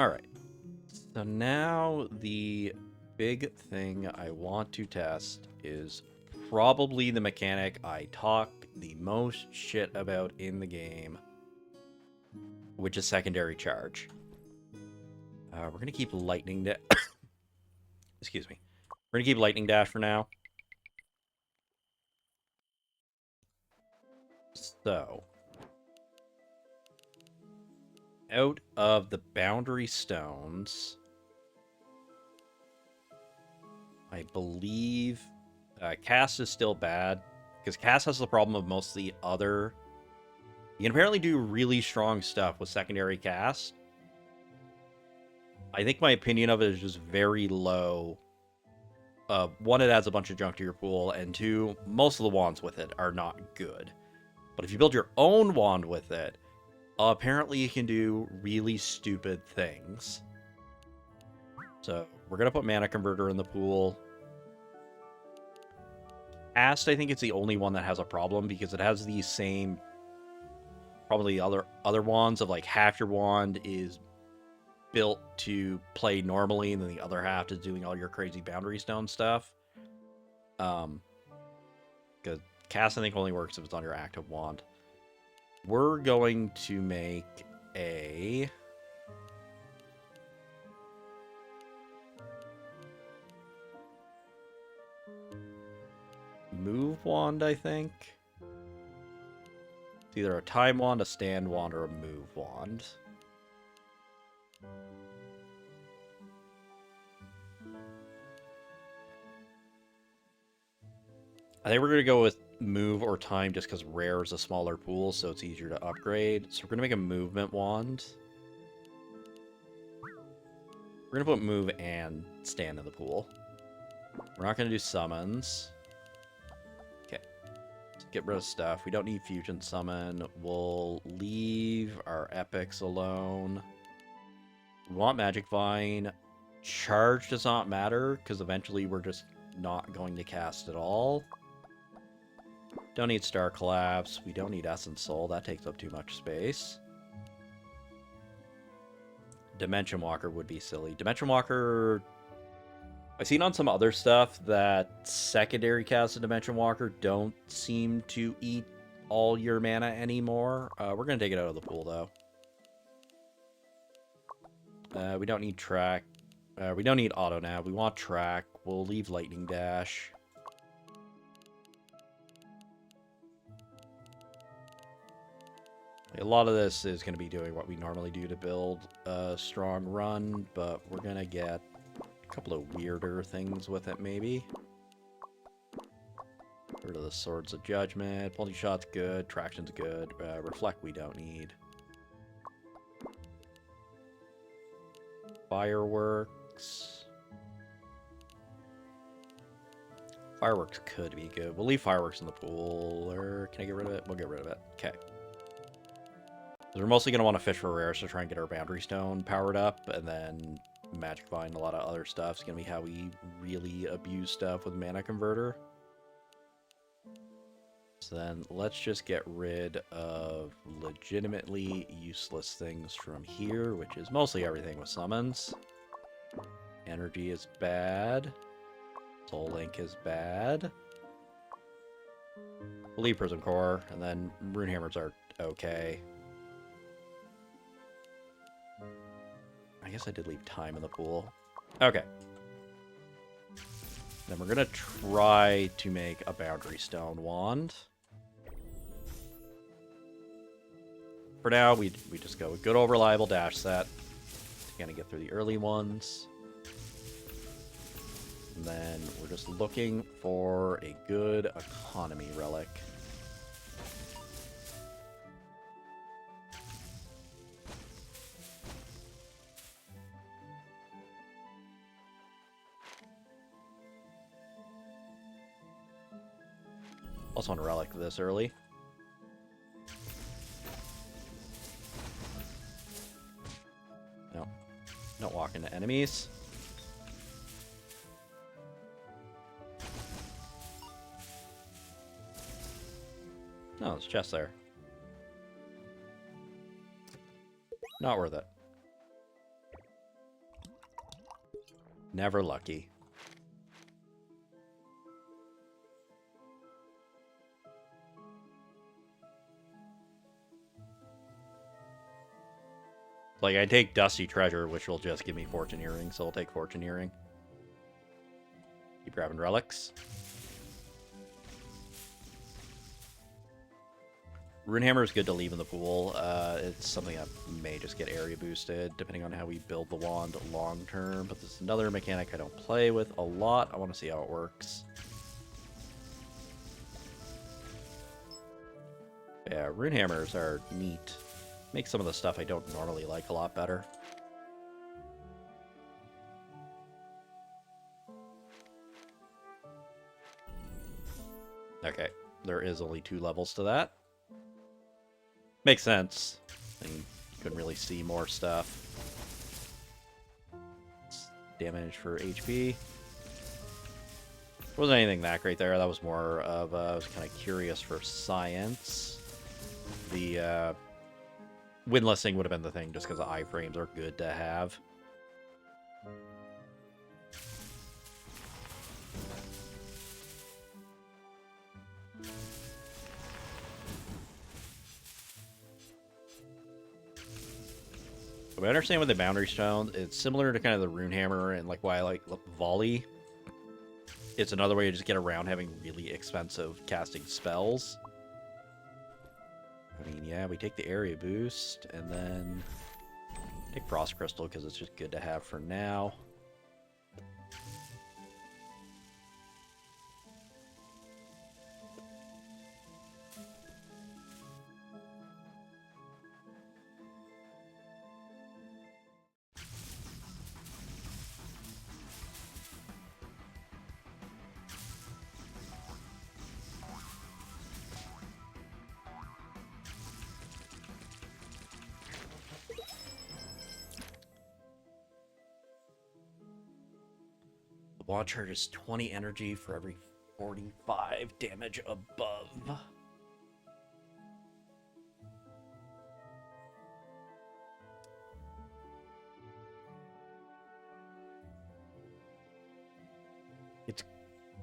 Alright. So now the big thing I want to test is probably the mechanic I talk the most shit about in the game, which is secondary charge. We're going to keep lightning dash. Excuse me. We're going to keep lightning dash for now. So, out of the boundary stones, I believe cast is still bad, because cast has the problem of most of the other... You can apparently do really strong stuff with secondary cast. I think my opinion of it is just very low. One, it adds a bunch of junk to your pool, and two, most of the wands with it are not good. But if you build your own wand with it, apparently you can do really stupid things. So we're going to put Mana Converter in the pool. Cast, I think it's the only one that has a problem, because it has these same... Probably other wands of, like, half your wand is built to play normally, and then the other half is doing all your crazy boundary stone stuff. Because cast, I think, only works if it's on your active wand. We're going to make a... move wand, I think. It's either a time wand, a stand wand, or a move wand. I think we're going to go with move or time just because rare is a smaller pool, so it's easier to upgrade. So we're going to make a movement wand. We're going to put move and stand in the pool. We're not going to do summons. Okay. Let's get rid of stuff. We don't need fusion summon. We'll leave our epics alone. We want Magic Vine. Charge does not matter, because eventually we're just not going to cast at all. Don't need Star Collapse. We don't need Essence Soul. That takes up too much space. Dimension Walker would be silly. Dimension Walker... I've seen on some other stuff that secondary casts of Dimension Walker don't seem to eat all your mana anymore. We're going to take it out of the pool, though. We don't need track. We don't need auto nav. We want track. We'll leave lightning dash. A lot of this is going to be doing what we normally do to build a strong run, but we're going to get a couple of weirder things with it, maybe. Get rid of the Swords of Judgment. Multi shot's good. Traction's good. Reflect we don't need. Fireworks. Fireworks could be good. We'll leave fireworks in the pool. Or can I get rid of it? We'll get rid of it. Okay. We're mostly going to want to fish for rares to try and get our Boundary Stone powered up, and then Magic Vine and a lot of other stuff is going to be how we really abuse stuff with Mana Converter. So then let's just get rid of legitimately useless things from here, which is mostly everything with summons. Energy is bad. Soul Link is bad. We'll leave Prism Core, and then Rune Hammers are okay. I guess I did leave time in the pool. Okay. Then we're going to try to make a Boundary Stone wand. For now, we just go with good old reliable dash set. Going to get through the early ones. And then we're just looking for a good economy relic. Also want a relic this early. No. Don't walk into enemies. No, there's a chest there. Not worth it. Never lucky. Like, I take Dusty Treasure, which will just give me Fortune Earring, so I'll take Fortune Earring. Keep grabbing relics. Runehammer is good to leave in the pool. It's something that may just get area boosted, depending on how we build the wand long term. But this is another mechanic I don't play with a lot. I want to see how it works. Yeah, Runehammers are neat. Make some of the stuff I don't normally like a lot better. Okay, there is only 2 levels to that. Makes sense. I mean, you couldn't really see more stuff. Damage for HP. Wasn't anything that great there. That was more of, I was kind of curious for science. The windlassing would have been the thing, just because the iframes are good to have. But I understand with the Boundary Stones, it's similar to kind of the Runehammer and like why I like Volley. It's another way to just get around having really expensive casting spells. I mean, yeah, we take the area boost, and then take Frost Crystal, because it's just good to have for now. Wand charges 20 energy for every 45 damage above. It's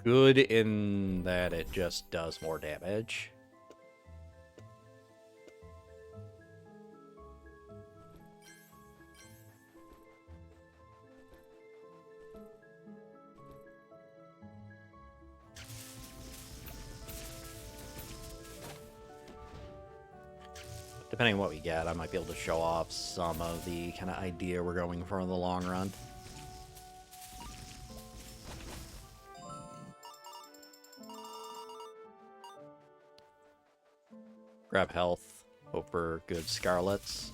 good in that it just does more damage. Depending on what we get, I might be able to show off some of the kind of idea we're going for in the long run. Grab health, hope for good Scarlets.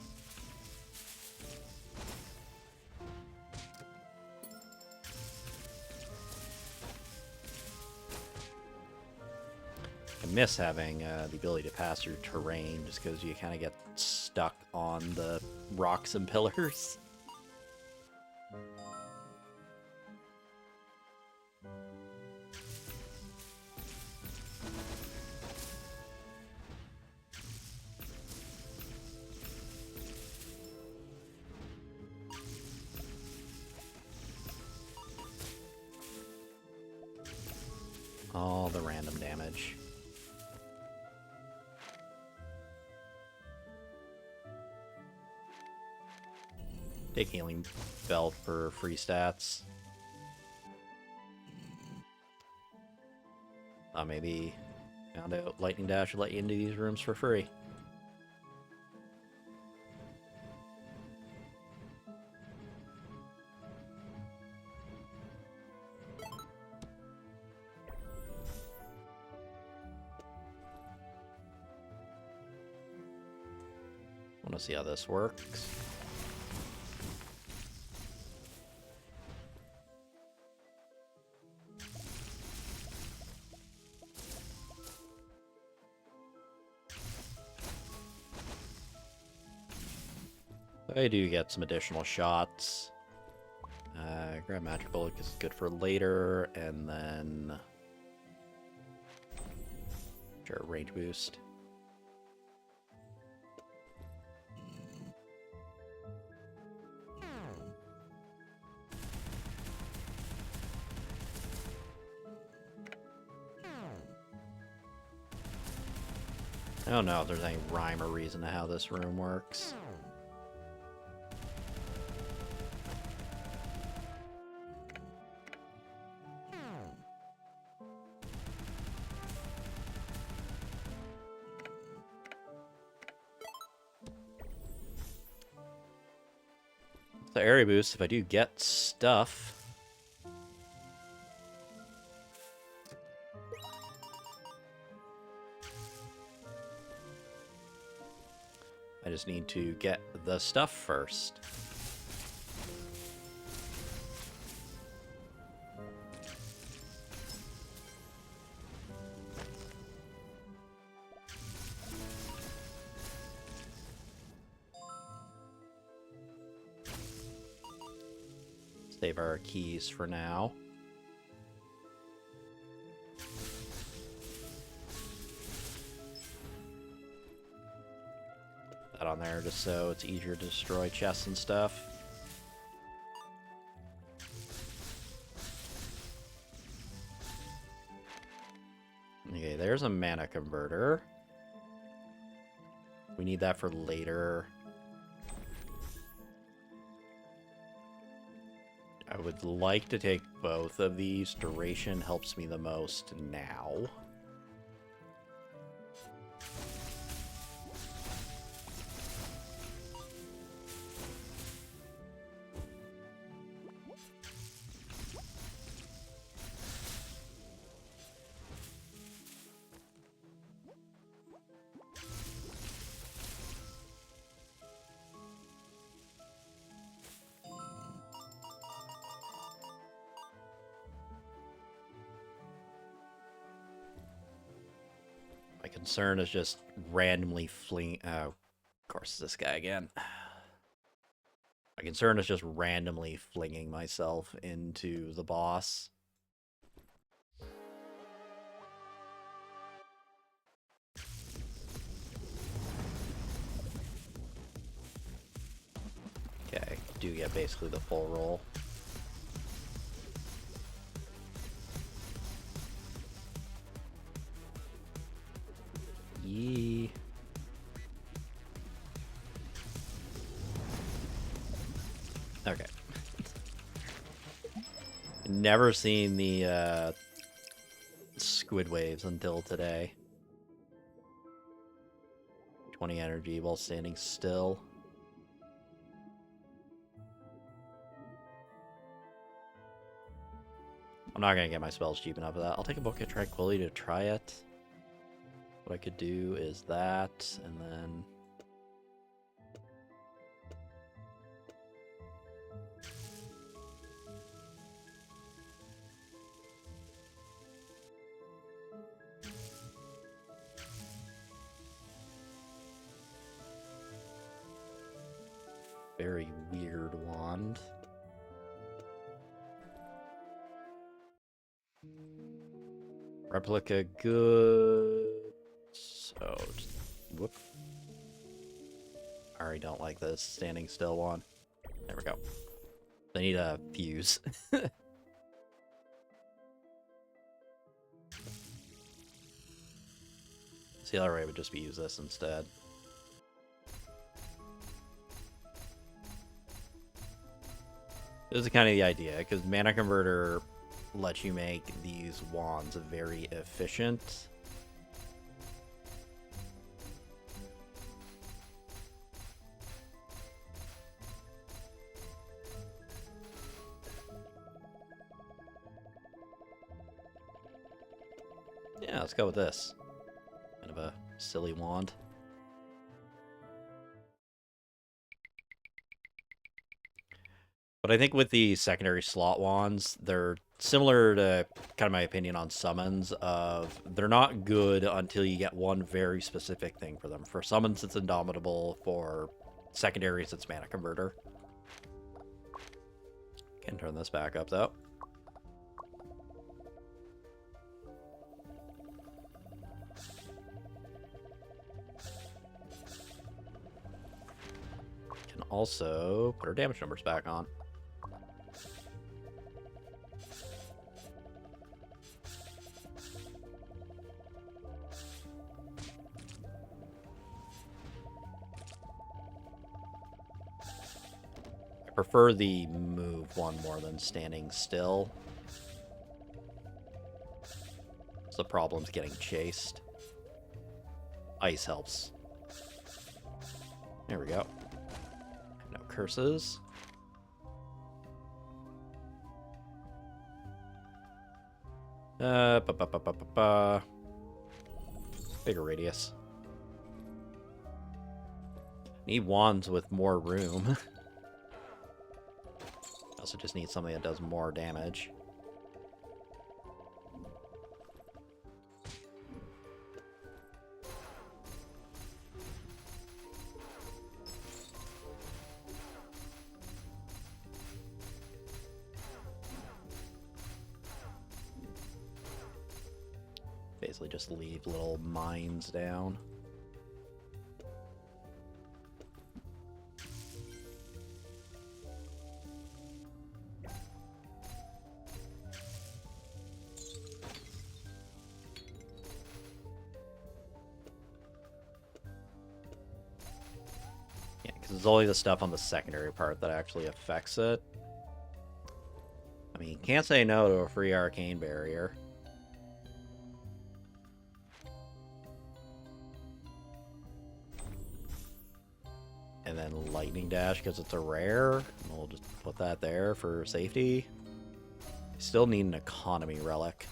I miss having the ability to pass through terrain, just because you kind of get stuck on the rocks and pillars. All the random damage. Take Healing Belt for free stats. Maybe found out Lightning Dash would let you into these rooms for free. Want to see how this works. I do get some additional shots. Grab Magic Bullet because it's good for later, and then sure, range boost. I don't know if there's any rhyme or reason to how this room works. The area boost, if I do get stuff. I just need to get the stuff first. Save our keys for now. Put that on there just so it's easier to destroy chests and stuff. Okay, there's a mana converter. We need that for later. I would like to take both of these. Duration helps me the most now. My concern is just randomly fleeing. Oh, of course, it's this guy again. My concern is just randomly flinging myself into the boss. Okay, do get basically the full roll. Yee. Okay. Never seen the squid waves until today. 20 energy while standing still. I'm not gonna get my spells cheap enough for that. I'll take a Book of Tranquility to try it. What I could do is that, and then... Very weird wand. Replica good. So, just, whoop. I already don't like this standing still one. There we go. They need a fuse. See, the other way would just be use this instead. This is kind of the idea, because Mana Converter lets you make these wands very efficient. Yeah, let's go with this. Kind of a silly wand. But I think with the secondary slot wands, they're similar to kind of my opinion on summons of they're not good until you get one very specific thing for them. For summons, it's Indomitable. For secondaries, it's Mana Converter. Can turn this back up, though. Can also put our damage numbers back on. prefer the move one more than standing still. So the problem's getting chased. Ice helps. There we go. No curses. Bigger radius. Need wands with more room. Also just need something that does more damage. Basically just leave little mines down. Yeah, because it's only the stuff on the secondary part that actually affects it. I mean, can't say no to a free arcane barrier. And then lightning dash because it's a rare. We'll just put that there for safety. Still need an economy relic.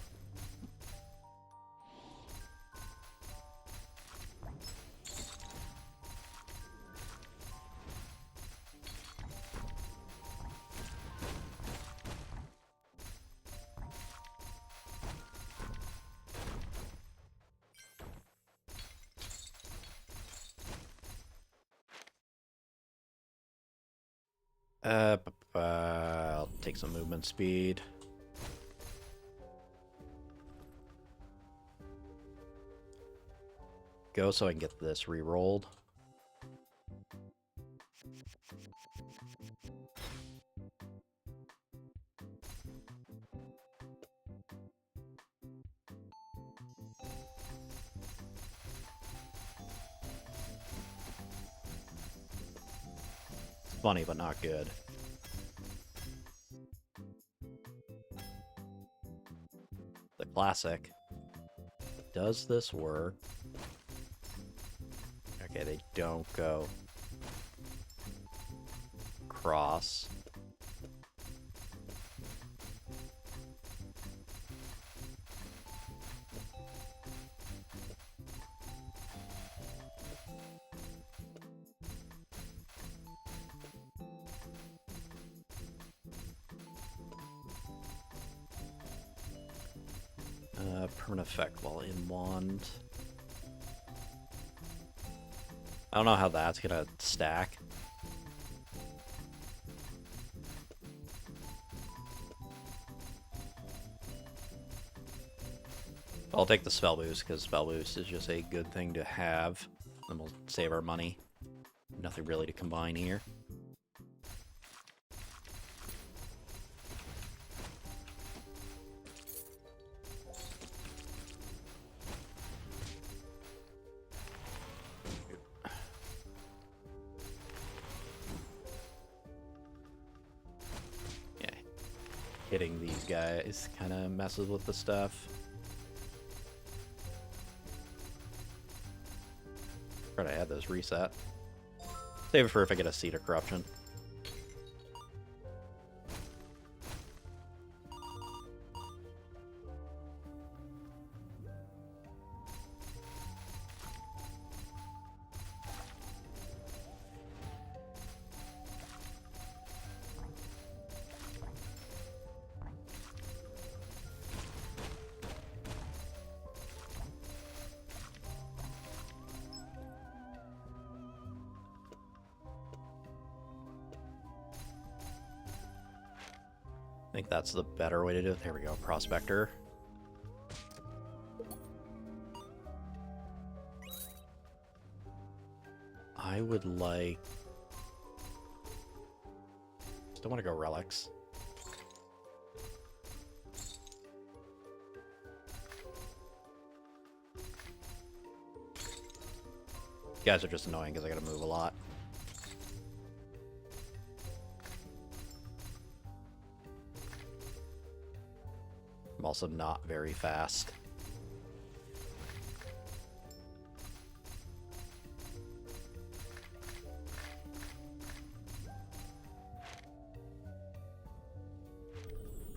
I'll take some movement speed. Go so I can get this re-rolled. It's funny, but not good. The classic. Does this work? Okay, they don't go cross. Permanent effect while in wand. I don't know how that's gonna stack. I'll take the spell boost because spell boost is just a good thing to have. Then we'll save our money. Nothing really to combine here. Hitting these guys kind of messes with the stuff. Right, I had those reset. Save it for if I get a Seed of Corruption. I think that's the better way to do it. There we go, Prospector. I would like... Still want to go Relics. You guys are just annoying because I gotta move a lot. I'm also not very fast.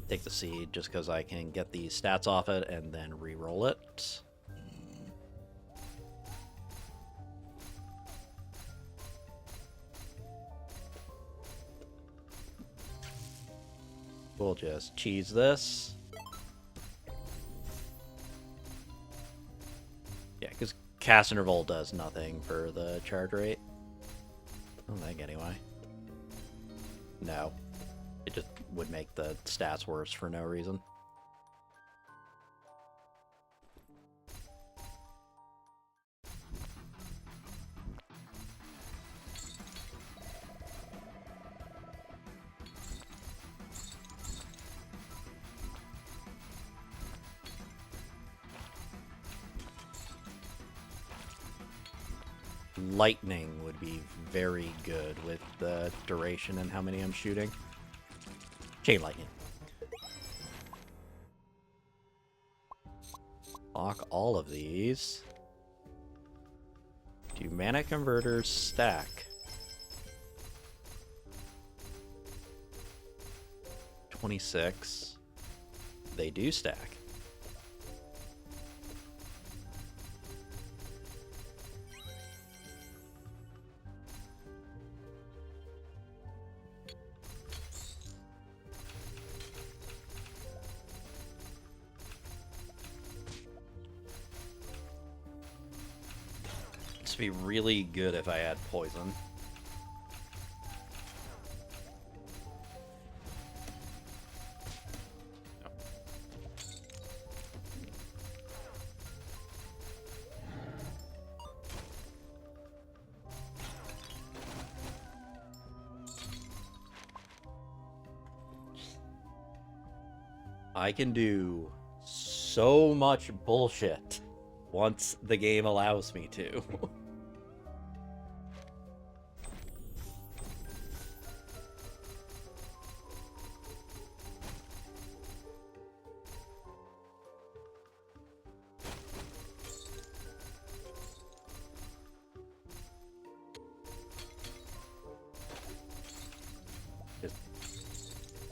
Take the seed just because I can get the stats off it and then re-roll it. We'll just cheese this. Yeah, because cast interval does nothing for the charge rate. I don't think anyway. No. It just would make the stats worse for no reason. Lightning would be very good with the duration and how many I'm shooting. Chain lightning. Lock all of these. Do mana converters stack? 26. They do stack. This would be really good if I had poison. I can do so much bullshit once the game allows me to.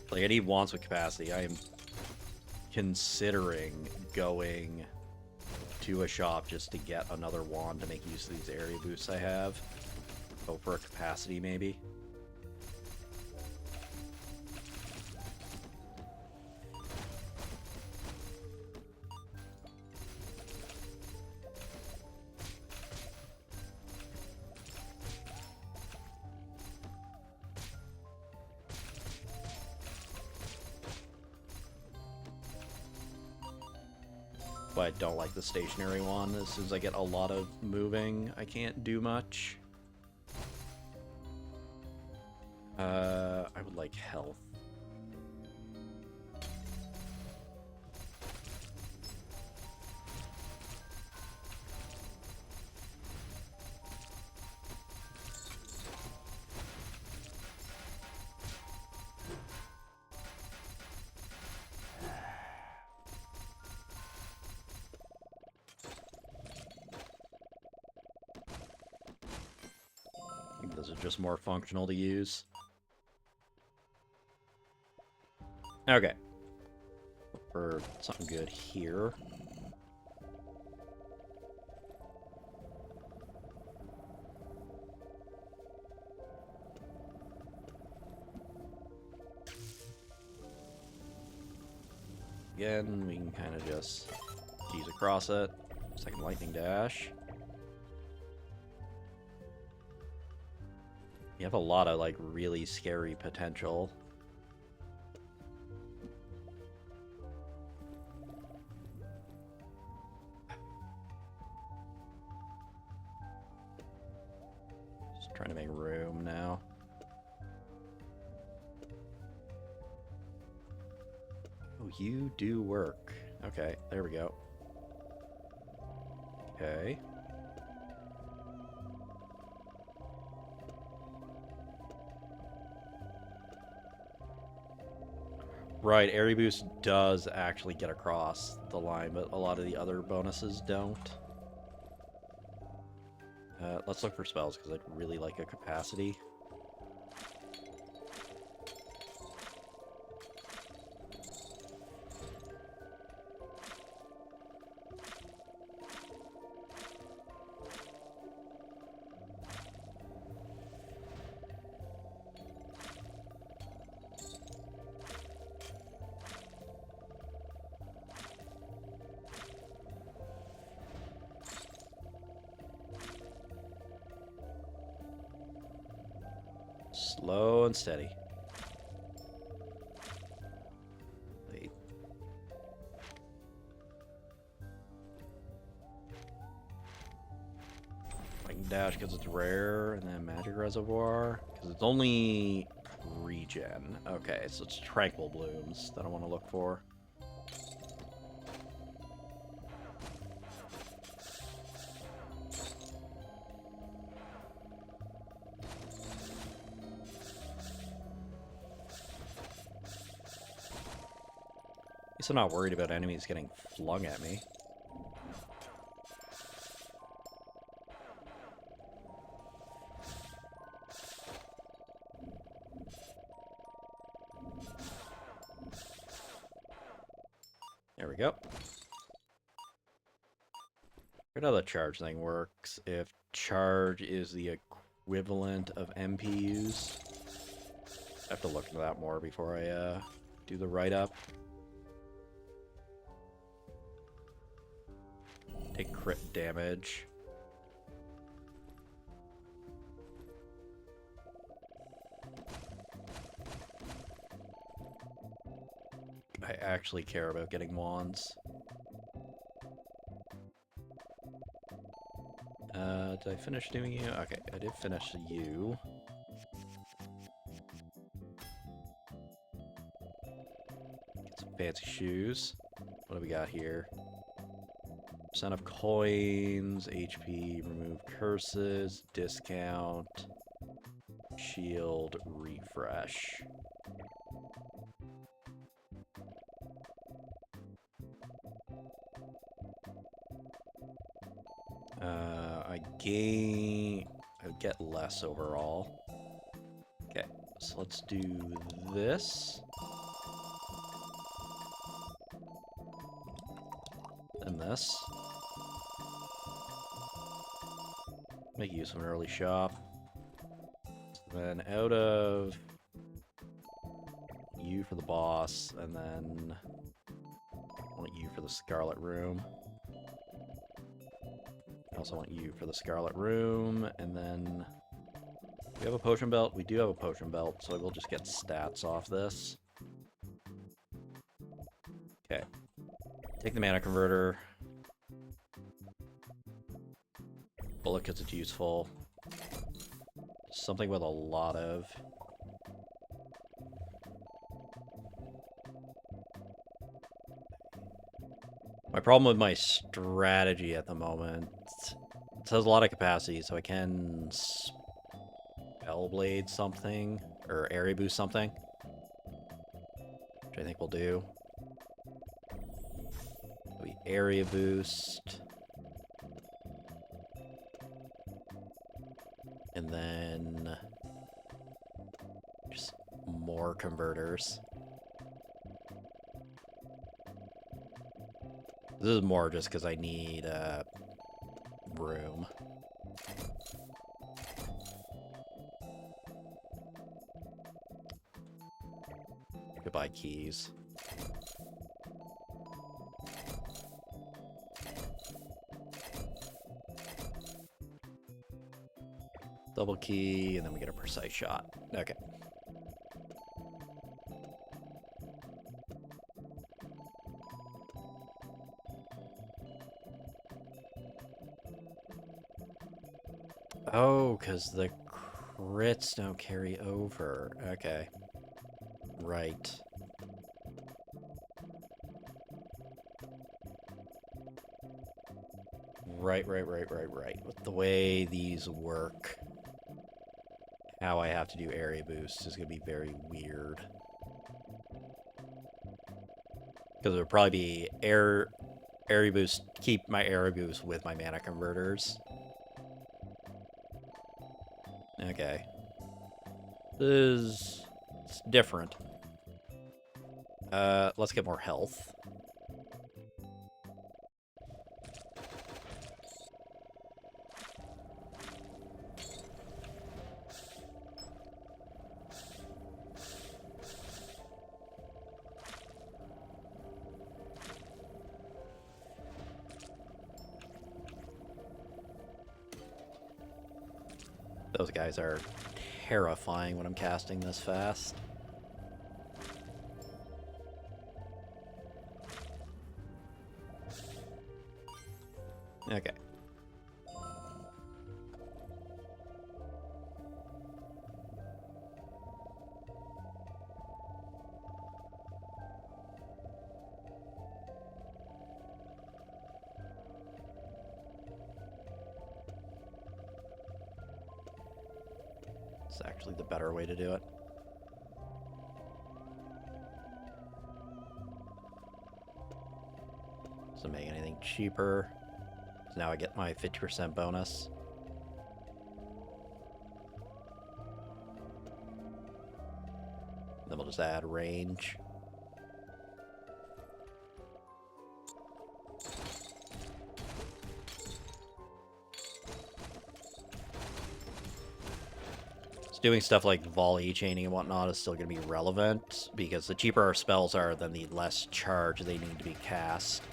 Like, I need wands with capacity. I am considering going to a shop just to get another wand to make use of these area boosts I have. Go for a capacity, maybe. But I don't like the stationary one. As soon as I get a lot of moving, I can't do much. I would like health. I think those are just more functional to use. Okay. For something good here. Again, we can kind of just tease across it. Second lightning dash. You have a lot of, like, really scary potential. Just trying to make room now. Oh, you do work. Okay, there we go. Okay. Right, area boost does actually get across the line, but a lot of the other bonuses don't. Let's look for spells, because I'd really like a capacity. Slow and steady. Wait. Lightning Dash because it's rare, and then Magic Reservoir because it's only regen. Okay, so it's Tranquil Blooms that I want to look for. At least I'm not worried about enemies getting flung at me. There we go. Here's how the charge thing works. If charge is the equivalent of MPUs, I have to look into that more before I do the write-up. Take crit damage. I actually care about getting wands. Did I finish doing you? Okay, I did finish you. Get some fancy shoes. What do we got here? Percent of coins, HP, remove curses, discount, shield, refresh. I get less overall. Okay, so let's do this. And this. Make use of an early shop. Then out of you for the boss, and then I want you for the Scarlet Room. I also want you for the Scarlet Room, and then... Do we have a potion belt? We do have a potion belt, so I will just get stats off this. Okay. Take the mana converter. Bullet because it's useful. Something with a lot of... My problem with my strategy at the moment, it has a lot of capacity, so I can Spellblade something, or Area Boost something, which I think we'll do. We Area Boost. And then just more converters. This is more just because I need room. Goodbye, keys. Double key, and then we get a precise shot. Okay. Oh, because the crits don't carry over. Okay. Right. Right. With the way these work, how I have to do area boosts is going to be very weird. Because it would probably be area boost, keep my area boost with my mana converters. Okay. It's different. Let's get more health. Those guys are terrifying when I'm casting this fast. Okay. It's actually the better way to do it. Doesn't make anything cheaper. So now I get my 50% bonus. Then we'll just add range. Doing stuff like volley chaining and whatnot is still going to be relevant, because the cheaper our spells are, then the less charge they need to be cast.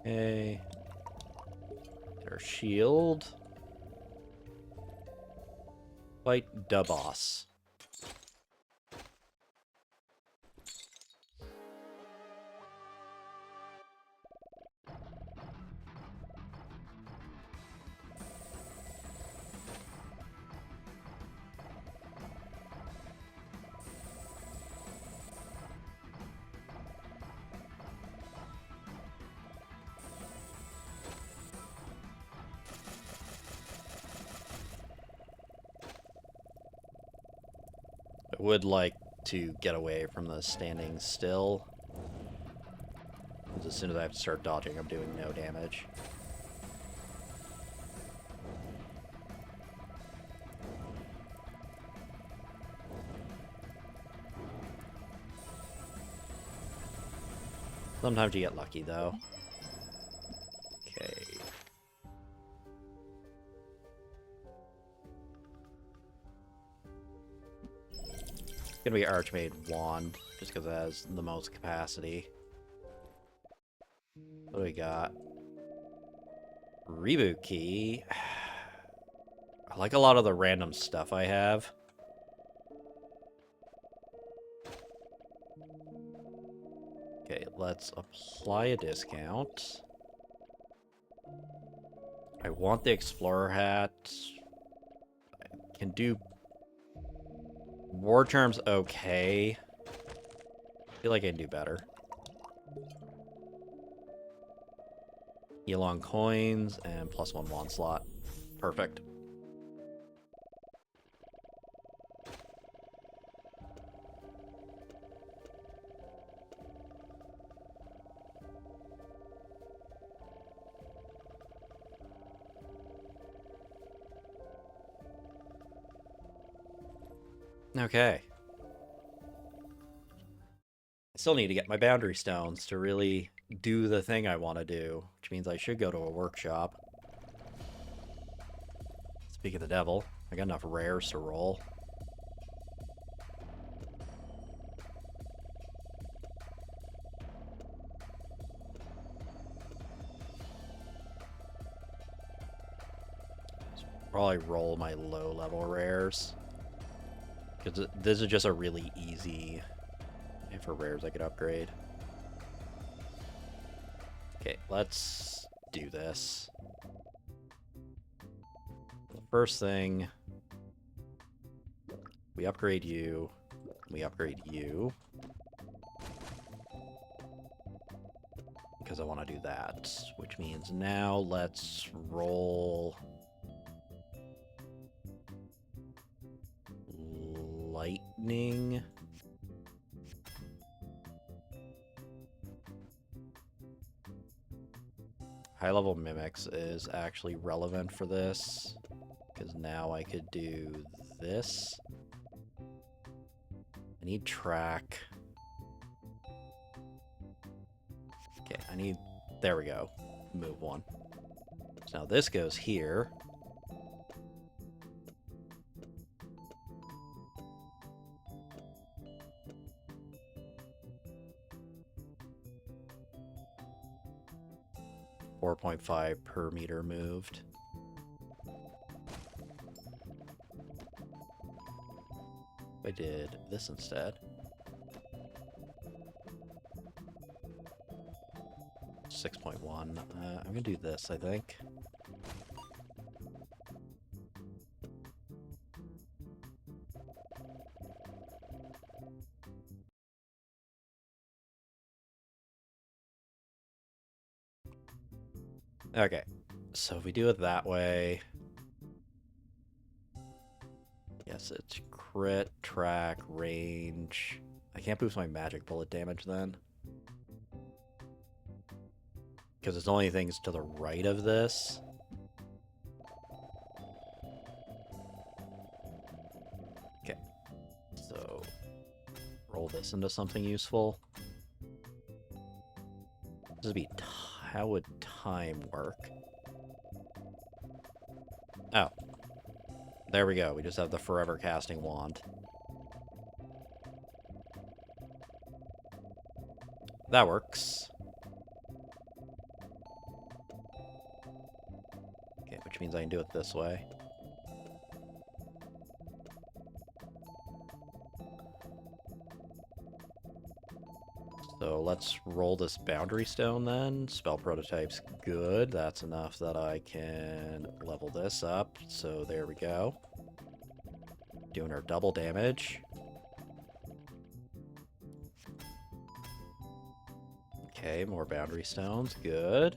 Okay. Get our shield. Fight the boss. I would like to get away from the standing still, because as soon as I have to start dodging, I'm doing no damage. Sometimes you get lucky, though. Okay. It's gonna be Archmage Wand, just because it has the most capacity. What do we got? Reboot Key. I like a lot of the random stuff I have. Okay, let's apply a discount. I want the Explorer hat. I can do War Charm's okay. I feel like I can do better. Heal on coins and +1 wand slot. Perfect. Okay. I still need to get my boundary stones to really do the thing I want to do, which means I should go to a workshop. Speak of the devil, I got enough rares to roll. Probably roll my low-level rares, because this is just a really easy... for rares I could upgrade. Okay, let's do this. The first thing, we upgrade you, we upgrade you. because I want to do that, which means now let's roll lightning. High-level mimics is actually relevant for this, because now I could do this. I need track. Okay, I need... There we go. Move one. So now this goes here. .5 per meter moved. I did this instead. 6.1. I'm gonna do this, I think. Okay, so if we do it that way, yes, it's crit, track, range. I can't boost my magic bullet damage then, because it's only things to the right of this. Okay, so roll this into something useful. This would be how would time work? Oh. There we go. We just have the forever casting wand. That works. Okay, which means I can do it this way. So let's roll this boundary stone then. Spell prototype's good. That's enough that I can level this up. So there we go. Doing our double damage. Okay, more boundary stones. Good.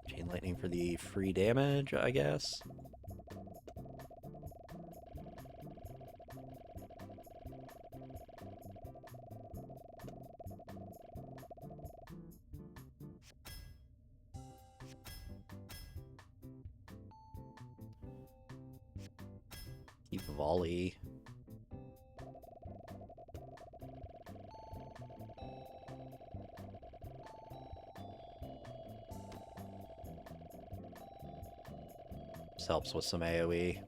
Chain lightning for the free damage, I guess. Keep volley. This helps with some AoE.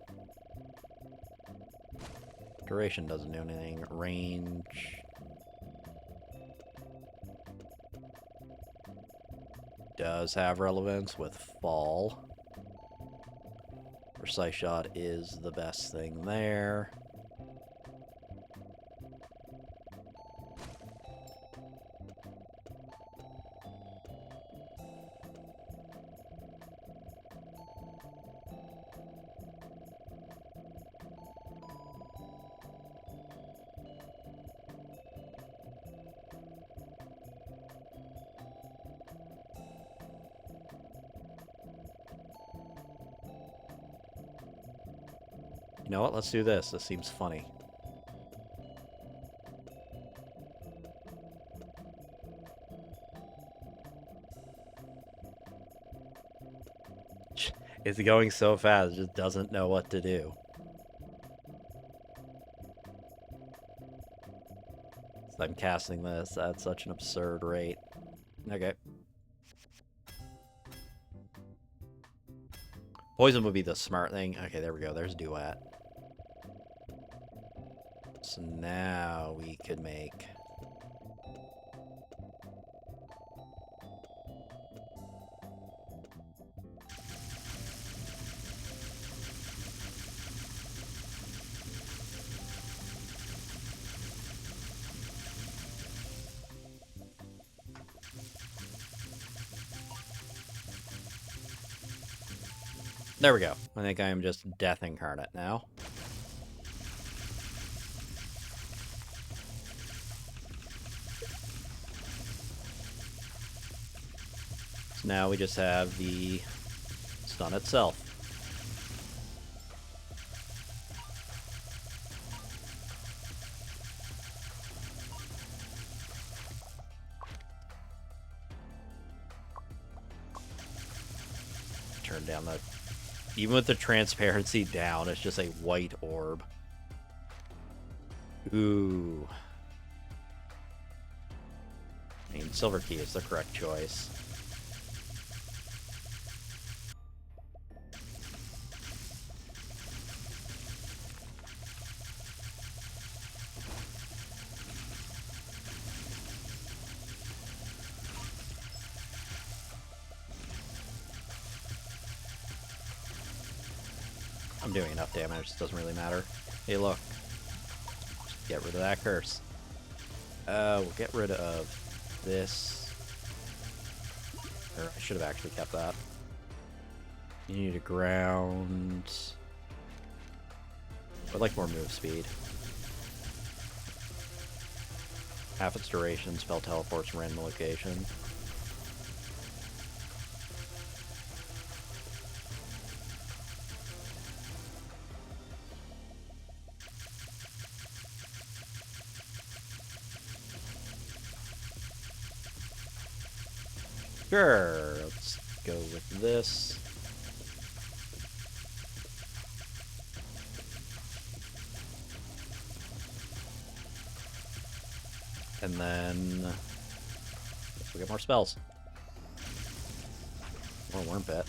Duration doesn't do anything. Range. Does have relevance with fall. Precise shot is the best thing there. You know what? Let's do this. This seems funny. It's going so fast, it just doesn't know what to do. So I'm casting this at such an absurd rate. Okay. Poison would be the smart thing. Okay, there we go. There's Duet. So now we could make... There we go. I think I am just Death Incarnate now. So now we just have the stun itself. Turn down the... Even with the transparency down, it's just a white orb. Ooh. I mean, Silver Key is the correct choice. I'm doing enough damage, it doesn't really matter. Hey, look. Just get rid of that curse. We'll get rid of this. Or I should have actually kept that. You need a ground. I'd like more move speed. Half its duration, spell teleports, random location. Sure, let's go with this. And then we get more spells. More worm pit.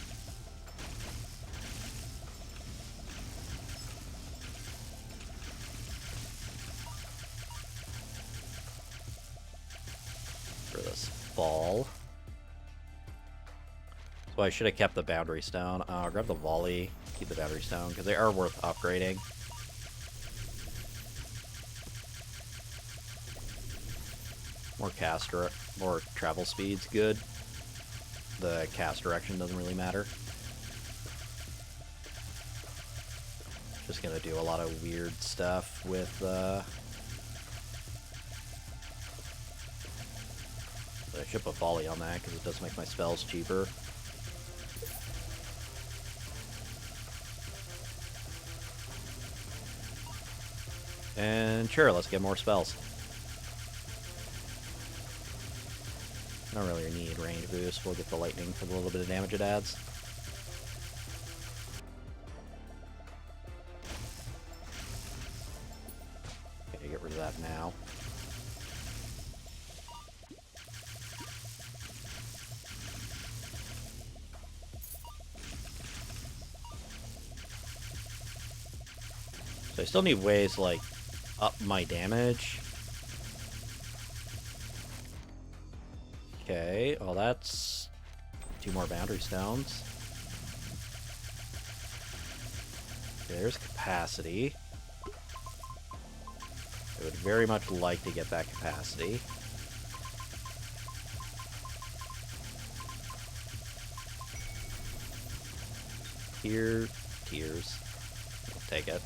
For this fall. So I should have kept the Boundary Stone. Grab the Volley, keep the Boundary Stone, because they are worth upgrading. More travel speed's good. The cast direction doesn't really matter. Just gonna do a lot of weird stuff with I should put Volley on that because it does make my spells cheaper. And sure, let's get more spells. I don't really need range boost. We'll get the lightning for the little bit of damage it adds. Okay, get rid of that now. So I still need ways to, like, up my damage. Okay, well that's 2 more Boundary Stones. There's capacity. I would very much like to get that capacity. Here, tears. I'll take it.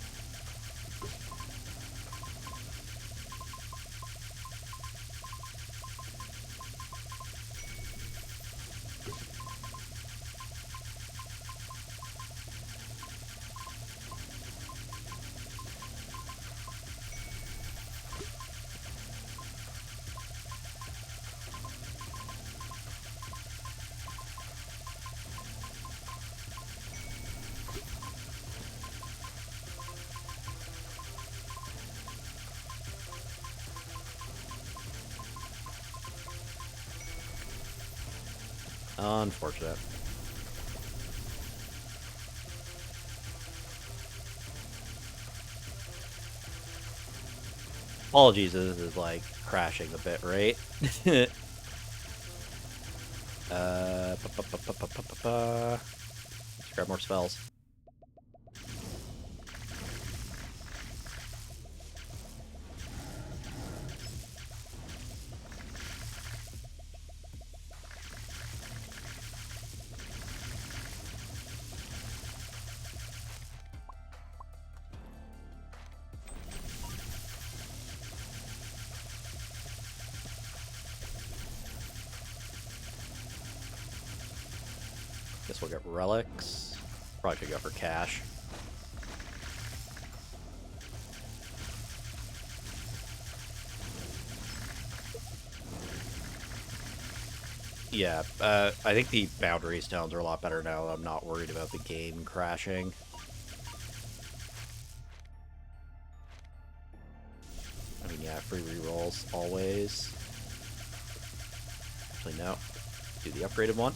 Unfortunate. Apologies, this is like crashing a bit, right? Let's grab more spells. Guess we'll get relics. Probably could go for cash. Yeah, I think the Boundary Stones are a lot better now. I'm not worried about the game crashing. I mean, yeah, free rerolls always. Actually, no. Do the upgraded one.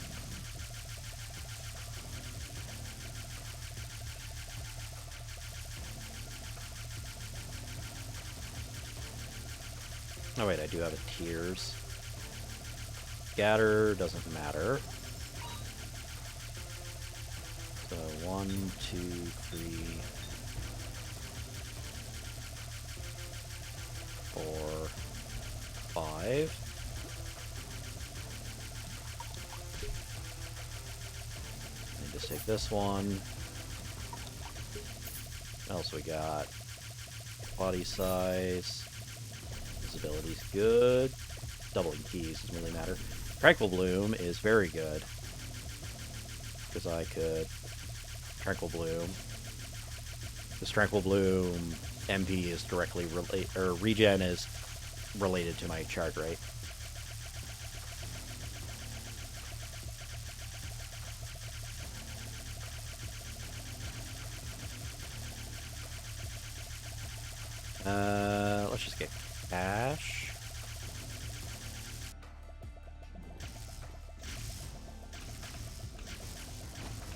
Oh wait, I do have a Tears. Scatter doesn't matter. So 1, 2, 3, 4, 5. And just take this one. What else we got? Body size. Visibility's good. Doubling keys doesn't really matter. Tranquil Bloom is very good. Because I could Tranquil Bloom. This Tranquil Bloom MP is directly related, or regen is related to my charge rate. Let's just get cash.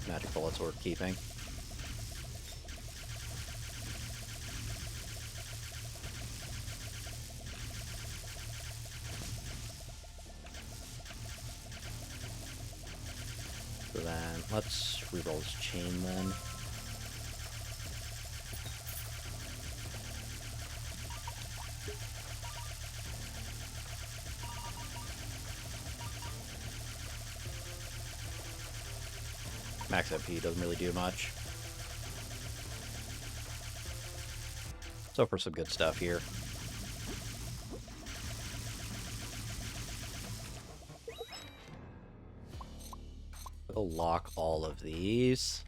Magic bullets worth keeping. So then, let's reroll this chain then. Max MP doesn't really do much. So for some good stuff here. We'll lock all of these.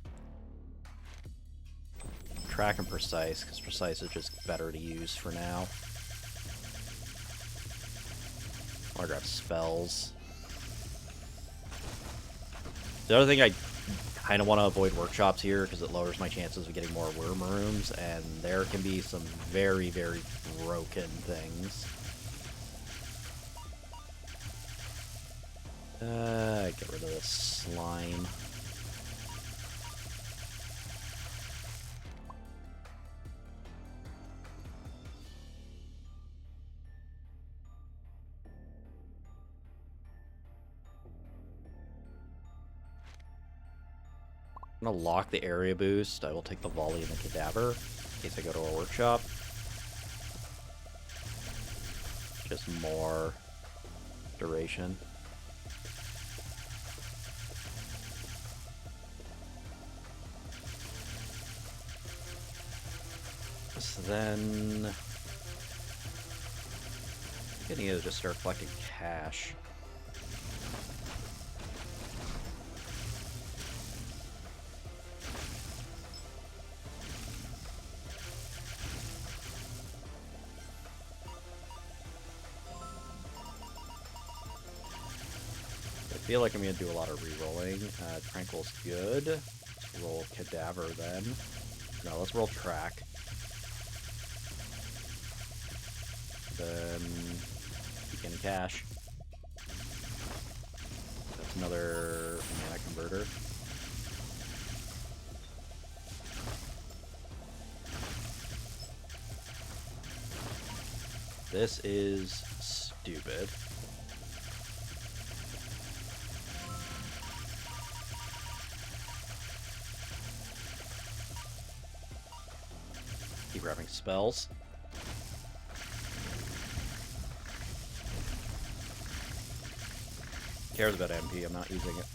Track and Precise, because Precise is just better to use for now. I'll grab spells. The other thing I kind of want to avoid workshops here because it lowers my chances of getting more worm rooms, and there can be some very, very broken things. Get rid of this slime. I'm gonna lock the area boost. I will take the volley and the cadaver in case I go to a workshop. Just more duration. So then I need to just start collecting cash. I feel like I'm going to do a lot of re-rolling. Tranquil's good. Let's roll Cadaver then. No, let's roll Track. Then begin cash. That's another mana converter. This is stupid. Keep grabbing spells. Cares about MP, I'm not using it.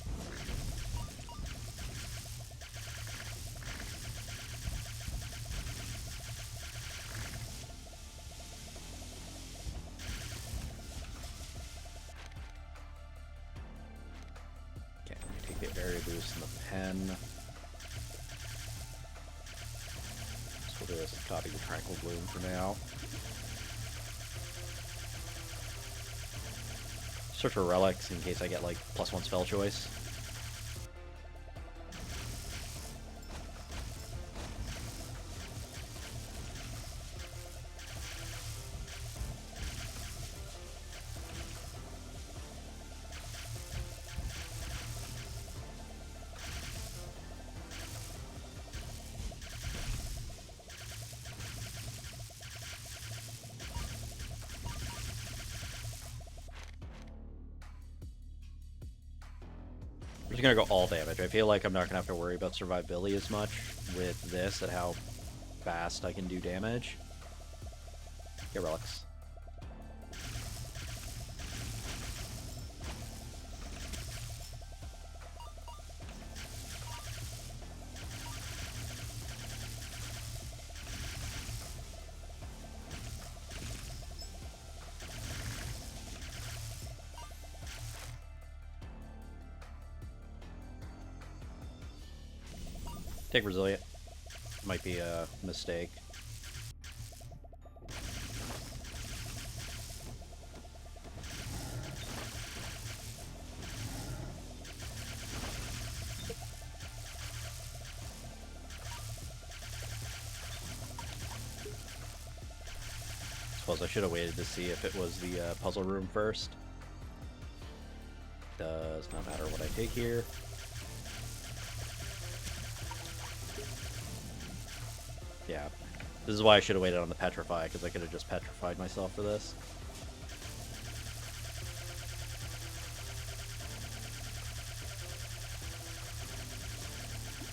Okay, take the area boost in the pen. So we'll do this, copy the Tranquil Bloom for now. Search for relics in case I get like +1 spell choice. I'm just gonna go all damage. I feel like I'm not gonna have to worry about survivability as much with this and how fast I can do damage. Get relics. Take Resilient. Might be a mistake. Suppose I should have waited to see if it was the puzzle room first. Does not matter what I take here. Yeah, this is why I should have waited on the Petrify, because I could have just petrified myself for this.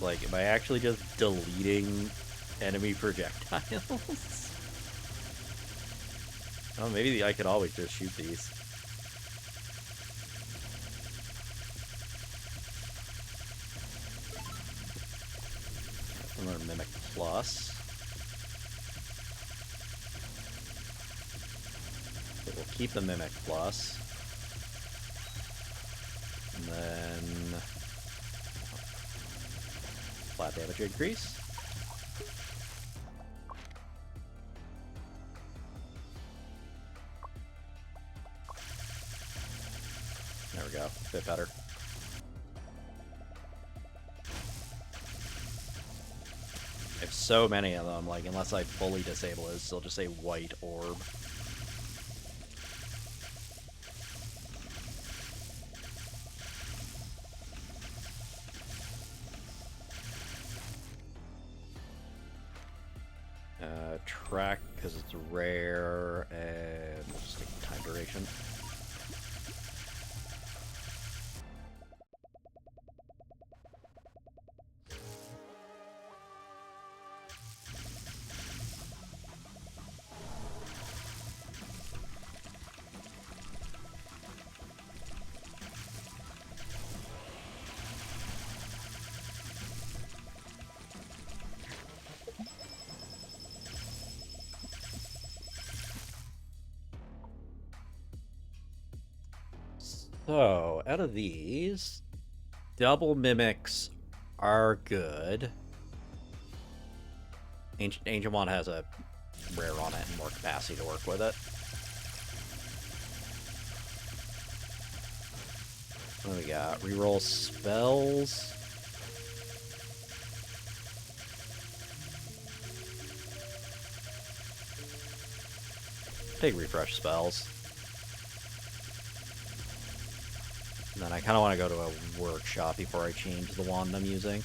Like, am I actually just deleting enemy projectiles? Oh, maybe I could always just shoot these. Another Mimic Plus. But we'll keep the Mimic Plus. And then flat damage increase. There we go. A bit better. I have so many of them, like, unless I fully disable it, it'll still just say white orb. Track, because it's rare, and we'll just take time duration. So, out of these, double mimics are good. Ancient Wand has a rare on it and more capacity to work with it. What do we got? Reroll spells. Take refresh spells. And then I kind of want to go to a workshop before I change the wand I'm using.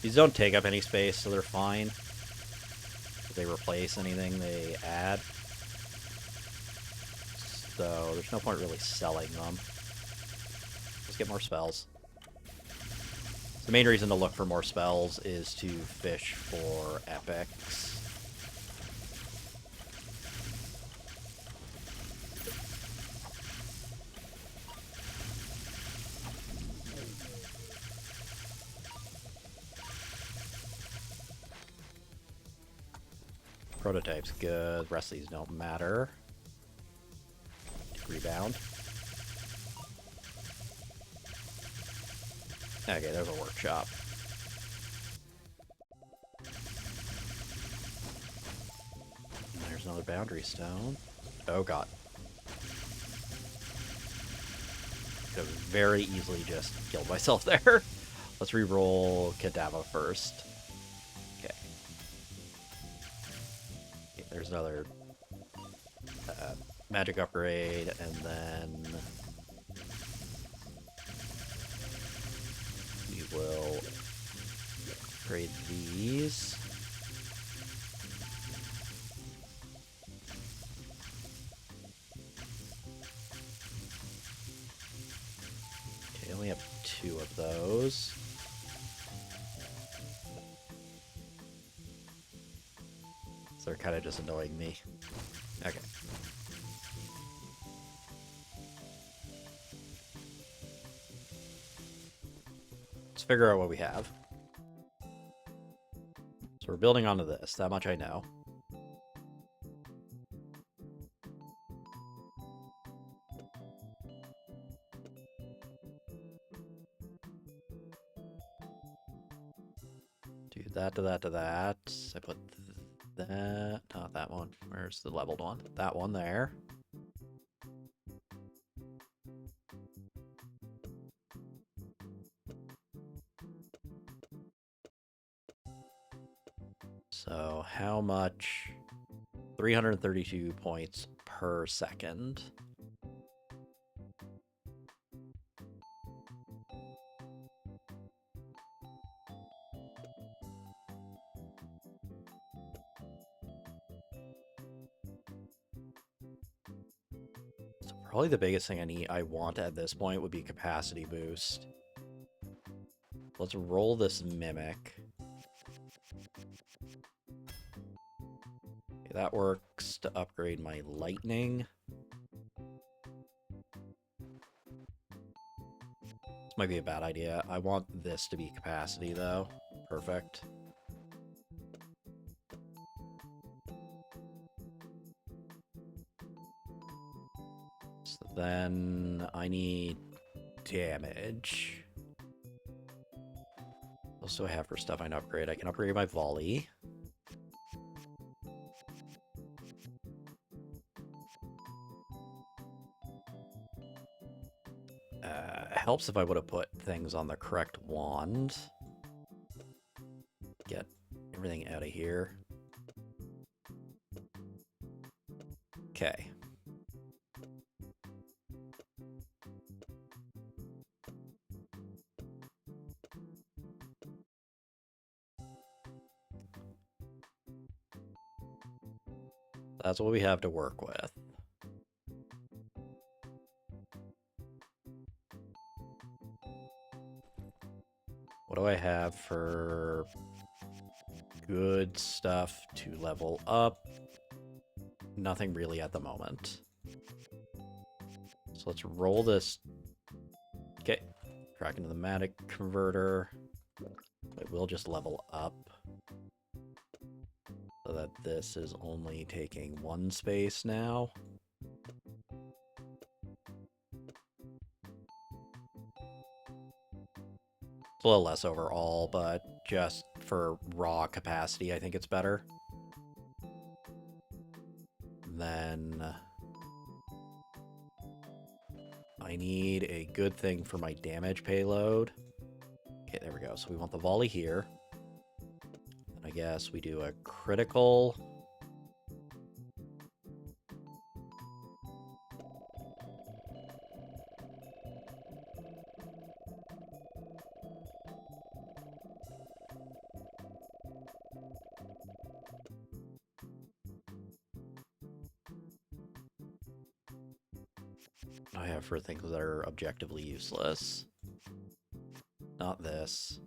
These don't take up any space, so they're fine. If they replace anything they add. So there's no point really selling them. Let's get more spells. The main reason to look for more spells is to fish for epics. Prototype's good. The rest of these don't matter. Rebound. Okay, there's a workshop. And there's another boundary stone. Oh god. Could have very easily just killed myself there. Let's re-roll Kadava first. Okay. There's another magic upgrade, and then we will upgrade these. Okay, I only have 2 of those. So they're kind of just annoying me. Okay. Let's figure out what we have. So we're building onto this, that much I know. Do that to that to that. I put that, not that one. Where's the leveled one? That one there. So how much? 332 points per second. So probably the biggest thing I want at this point would be capacity boost. Let's roll this mimic. Okay, that works to upgrade my lightning. This might be a bad idea. I want this to be capacity though. Perfect. So then I need damage. What else do I have for stuff I can upgrade? I can upgrade my volley. Helps if I would have put things on the correct wand. Get everything out of here. Okay. That's what we have to work with. What do I have for good stuff to level up? Nothing really at the moment. So let's roll this. Okay. Track into the Matic converter. It will just level up. So that this is only taking 1 space now. It's a little less overall, but just for raw capacity, I think it's better. Then I need a good thing for my damage payload. Okay, there we go. So we want the volley here. And I guess we do a critical. I have for things that are objectively useless. Not this.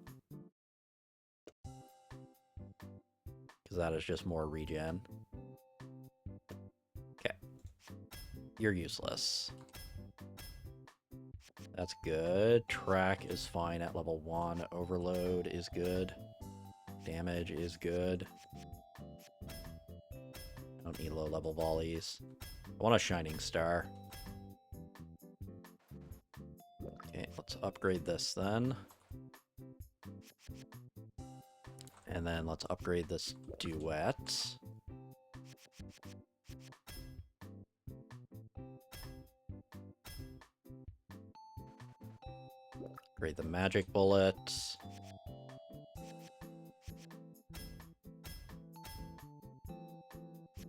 Because that is just more regen. Okay. You're useless. That's good. Track is fine at level 1. Overload is good. Damage is good. Don't need low-level volleys. I want a Shining Star. Okay, let's upgrade this then. And then let's upgrade this Duet. Upgrade the Magic Bullet.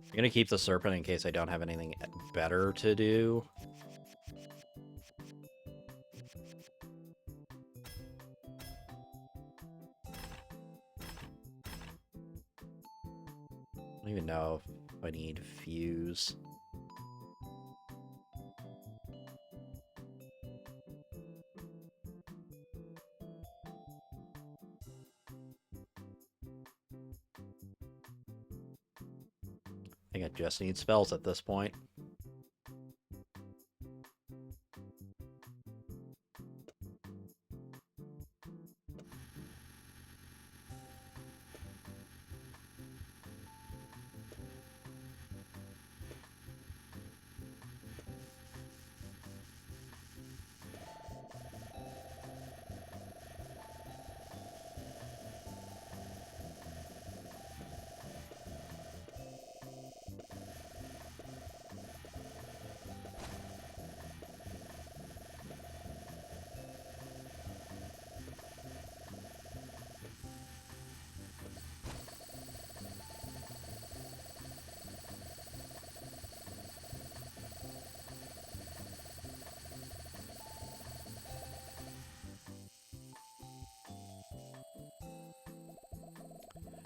I'm gonna keep the Serpent in case I don't have anything better to do. I don't even know if I need Fuse. I think I just need spells at this point.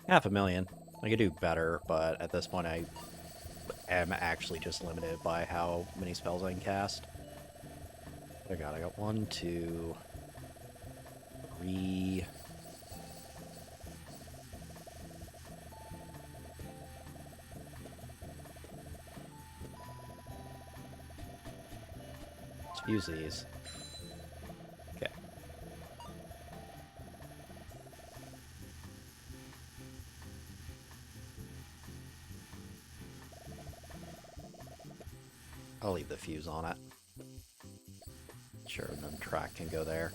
$500,000. I could do better, but at this point I am actually just limited by how many spells I can cast. I got 1, 2, 3. Let's use these. Okay. I'll leave the fuse on it. Sure, and then track can go there.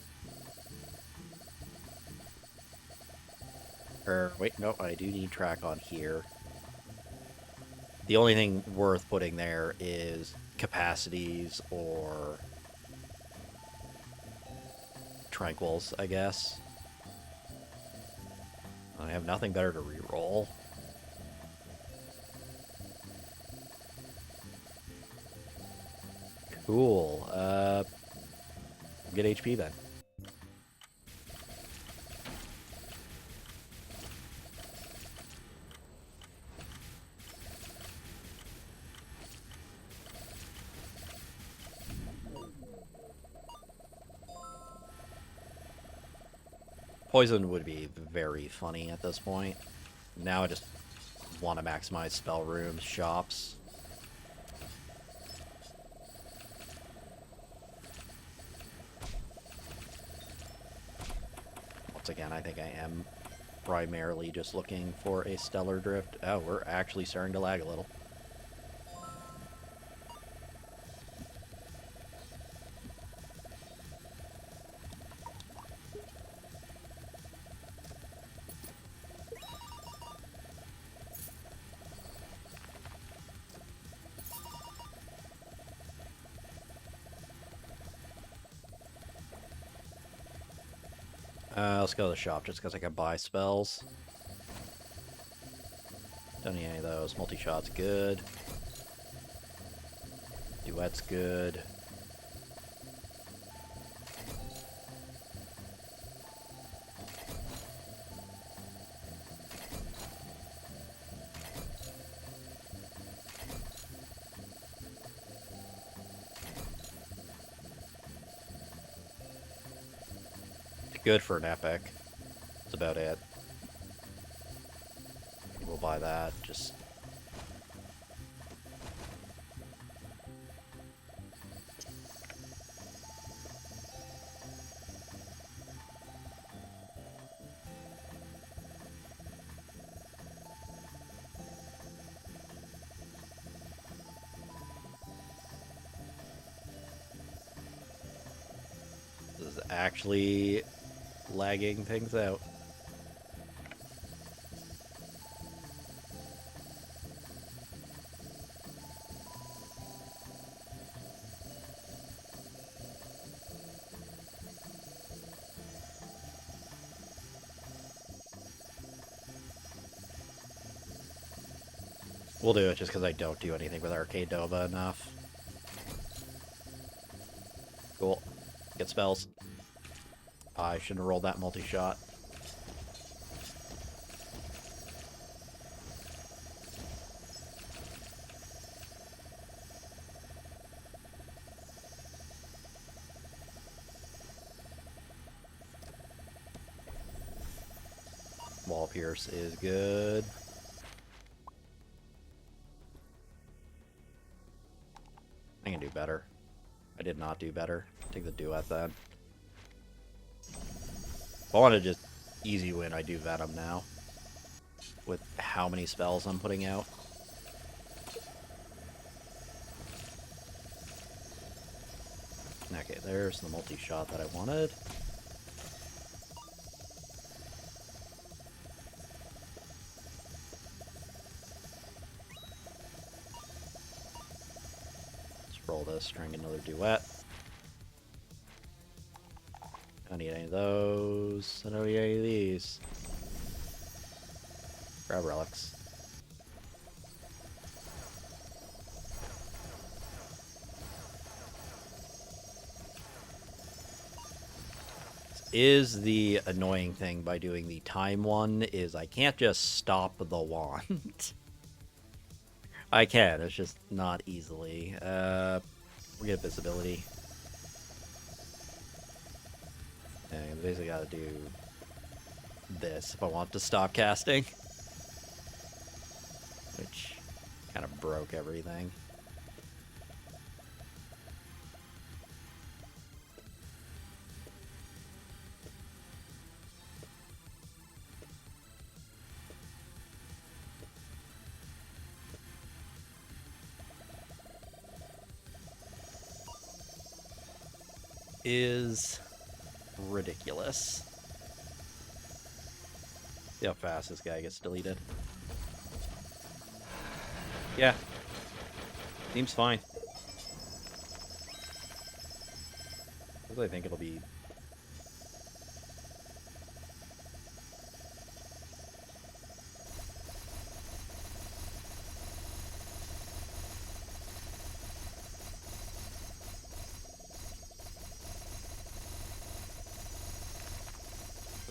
Wait, no, I do need track on here. The only thing worth putting there is capacities or tranquils, I guess. I have nothing better to reroll. Cool. Get HP then. Poison would be very funny at this point. Now I just want to maximize spell rooms, shops. Once again, I think I am primarily just looking for a Stellar Drift. Oh, we're actually starting to lag a little. Let's go to the shop just because I can buy spells. Don't need any of those. Multi-shot's good. Duet's good. Good for an epic. That's about it. We'll buy that. Just actually lagging things out. We'll do it just because I don't do anything with Arcade Nova enough. Cool. Get spells. I shouldn't have rolled that multi-shot. Wall Pierce is good. I can do better. I did not do better. Take the duet then. If I want to just easy win, I do Venom now. With how many spells I'm putting out. Okay, there's the multi-shot that I wanted. Let's roll this, try and get another duet. I don't need any of those. I don't need any of these. Grab relics. Is the annoying thing by doing the time one is I can't just stop the wand. I can, it's just not easily. We get visibility. And I basically gotta do this if I want to stop casting. Which kind of broke everything. Is ridiculous. See how fast this guy gets deleted. Yeah. Seems fine. I think it'll be...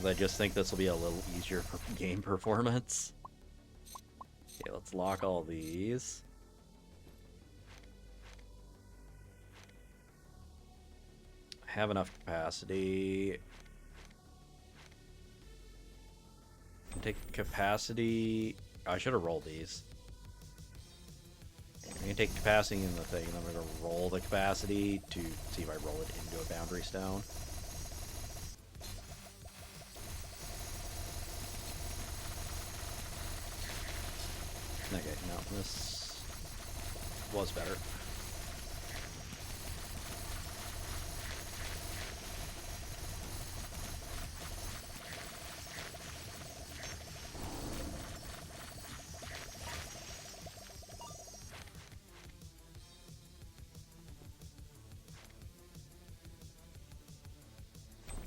I just think this will be a little easier for game performance. Okay, let's lock all these. I have enough capacity. Take capacity. I should have rolled these. I'm gonna take capacity in the thing, and I'm gonna roll the capacity to see if I roll it into a boundary stone. Okay, no, this was better.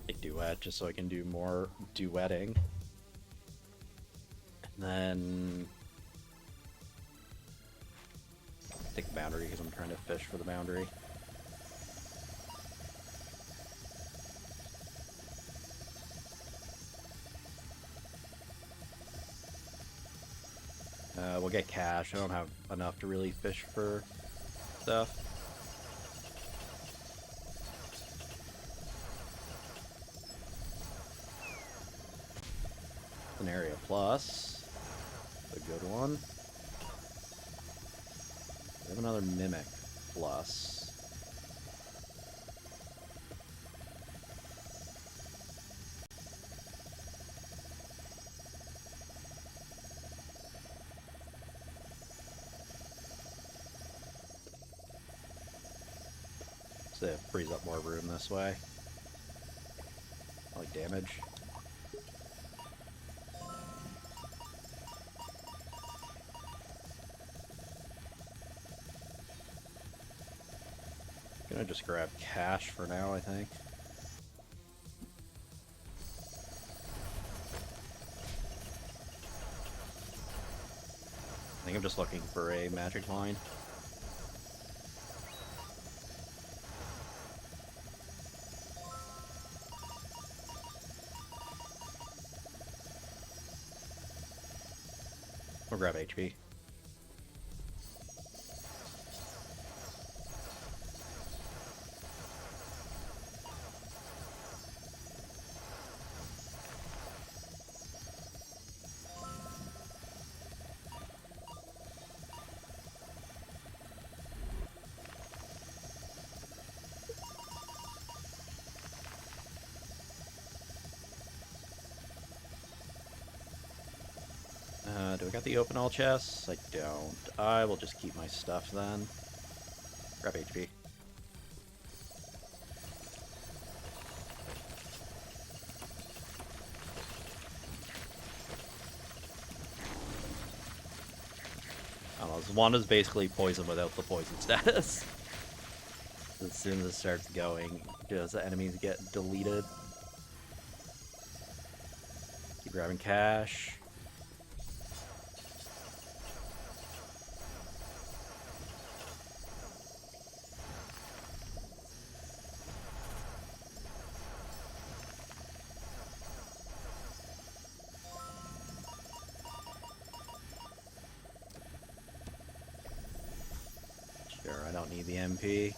A duet, just so I can do more duetting. And then... take the boundary because I'm trying to fish for the boundary. We'll get cash. I don't have enough to really fish for stuff. An area plus. A good one. We have another Mimic plus. So it frees up more room this way. damage. Gonna just grab cash for now, I think. I think I'm just looking for a magic line. We'll grab HP. Do I got the open all chests? I don't. I will just keep my stuff then. Grab HP. I don't know, this one is basically poison without the poison status. As soon as it starts going, does the enemies get deleted? Keep grabbing cash. Sure, I don't need the MP.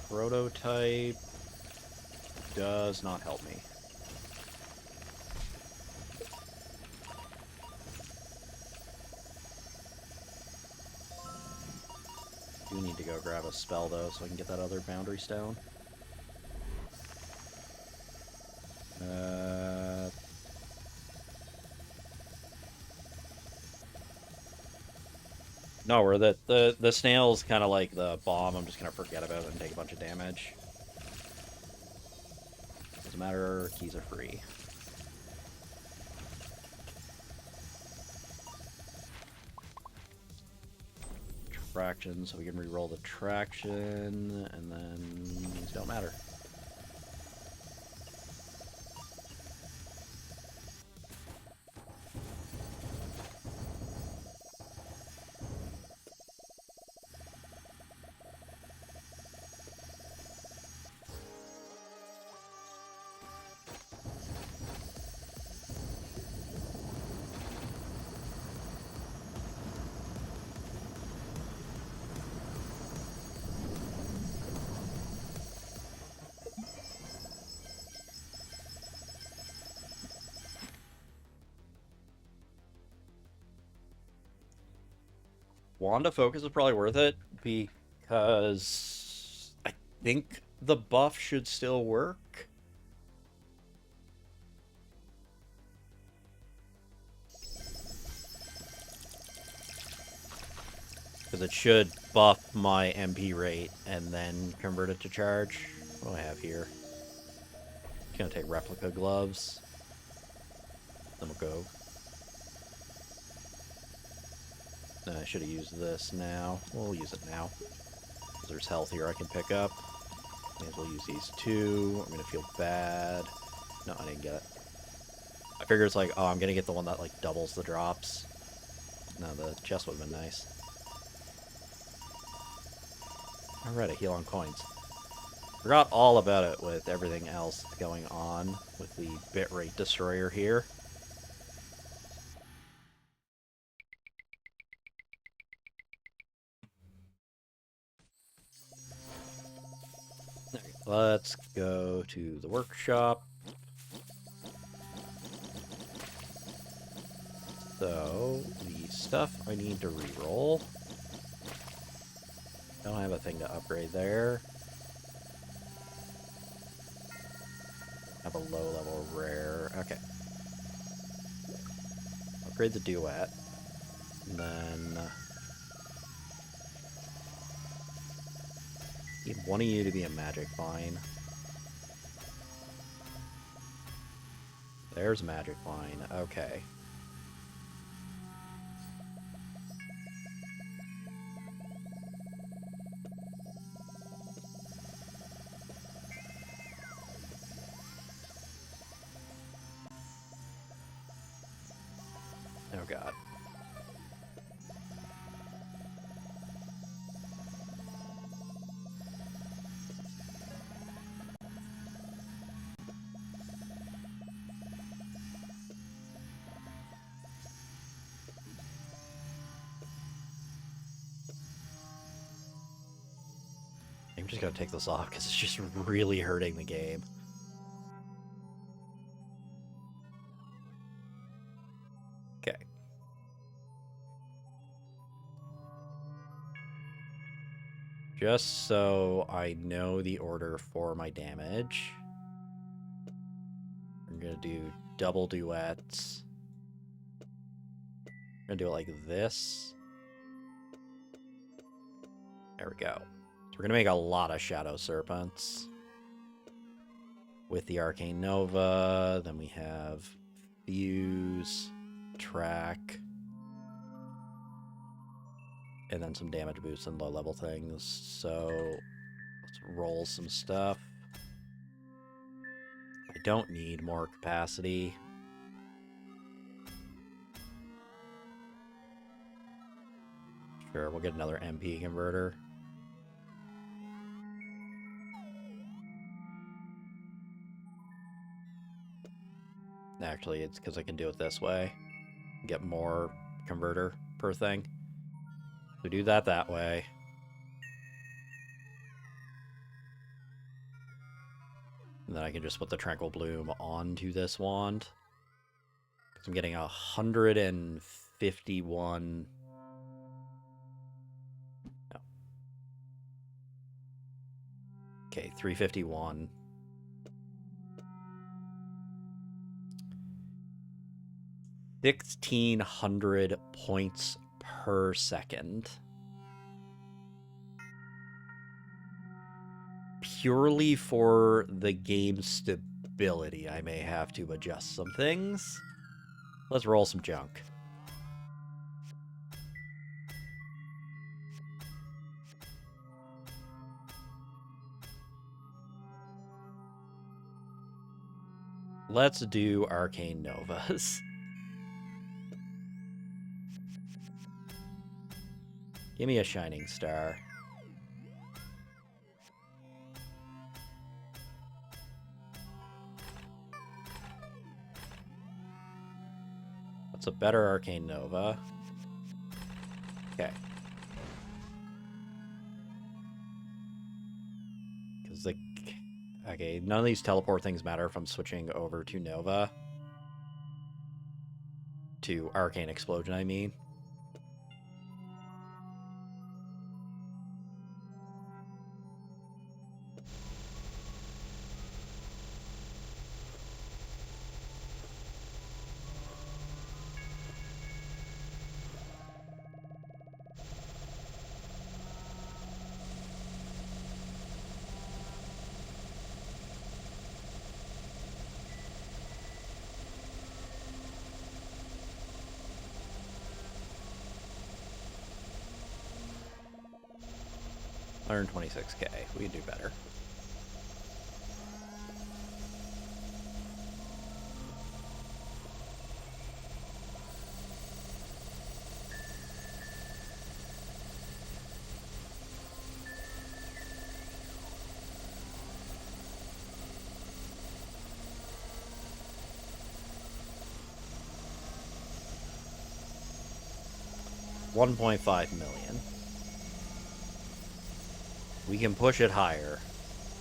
Prototype does not help me. Do need to go grab a spell though, so I can get that other boundary stone. No, where the snail's kind of like the bomb. I'm just gonna forget about it and take a bunch of damage. Doesn't matter. Keys are free. Traction, so we can re-roll the traction, and then these don't matter. Wanda Focus is probably worth it because I think the buff should still work. Because it should buff my MP rate and then convert it to charge. What do I have here? Just gonna take replica gloves. Then we'll go. I should have used this now. We'll use it now. There's health here I can pick up. May as well use these two. I'm gonna feel bad. No, I didn't get it. I figure it's like, oh, I'm gonna get the one that like doubles the drops. No, the chest would have been nice. Alright, a heal on coins. Forgot all about it with everything else going on with the bitrate destroyer here. Let's go to the workshop. So, the stuff I need to reroll. Don't have a thing to upgrade there. Have a low level rare. Okay. Upgrade the duet. And then Need one of you to be a magic vine. There's magic vine. Okay. Oh god. I'm just gonna take this off because it's just really hurting the game. Okay. Just so I know the order for my damage, I'm gonna do double duets. I'm gonna do it like this. There we go. So we're gonna make a lot of Shadow Serpents with the Arcane Nova. Then we have Fuse, Track, and then some damage boosts and low-level things. So let's roll some stuff. I don't need more capacity. Sure, we'll get another MP converter. Actually, it's because I can do it this way. Get more converter per thing. So do that way. And then I can just put the Tranquil Bloom onto this wand. Because I'm getting 151... No. Okay, 351. 1,600 points per second. Purely for the game's stability, I may have to adjust some things. Let's roll some junk. Let's do Arcane Novas. Give me a Shining Star. What's a better Arcane Nova? Okay. Because the... Okay, none of these teleport things matter if I'm switching over to Nova. To Arcane Explosion, I mean. $126K. We can do better. $1.5 million. We can push it higher,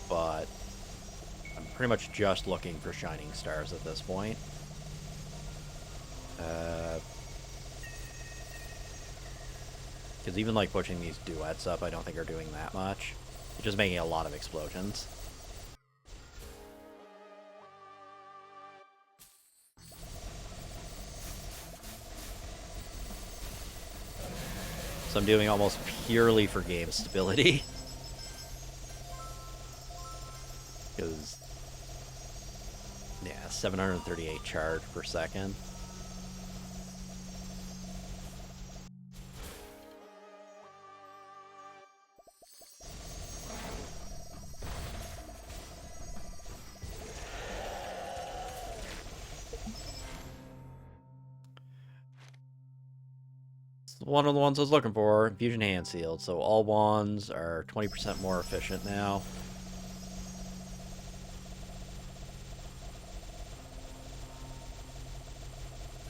but I'm pretty much just looking for Shining Stars at this point. Because even like pushing these duets up, I don't think are doing that much. It's just making a lot of explosions. So I'm doing almost purely for game stability. Because, yeah, 738 charge per second. One of the ones I was looking for, Infusion Hand Sealed. So all wands are 20% more efficient now.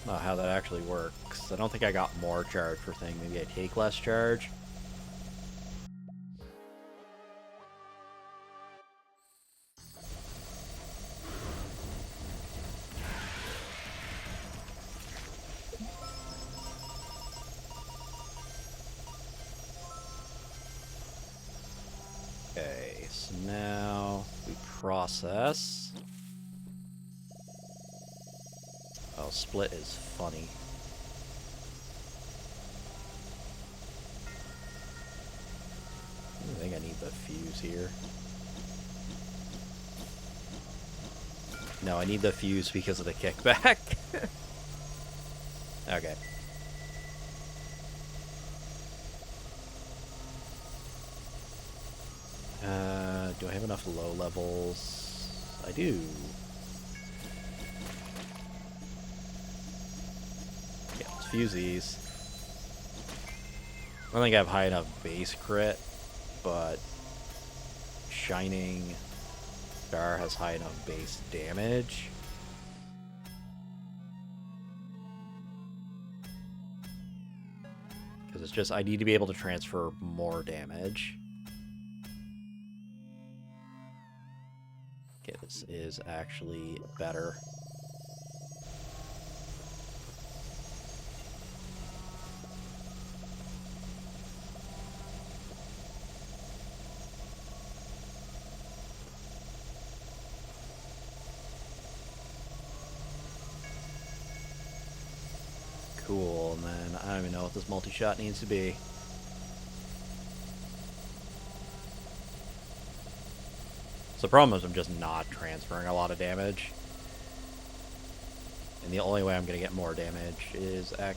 Not how that actually works. I don't think I got more charge per thing. Maybe I take less charge. Okay, so now we process. Oh, split is funny. I think I need the fuse here. No, I need the fuse because of the kickback. Okay. Do I have enough low levels? I do. Yeah, let's fuse these. I don't think I have high enough base crit, but Shining Star has high enough base damage. Because it's just, I need to be able to transfer more damage. Okay, this is actually better. Cool, and then I don't even know what this multi-shot needs to be. So the problem is I'm just not transferring a lot of damage. And the only way I'm going to get more damage is the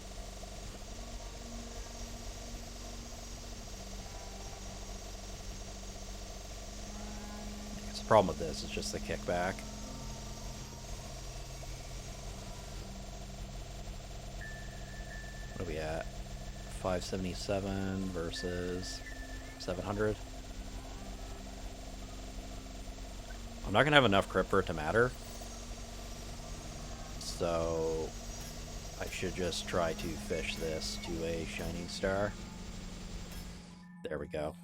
problem with this is just the kickback. What are we at? 577 versus 700. I'm not going to have enough crit for it to matter. So I should just try to fish this to a Shining Star. There we go.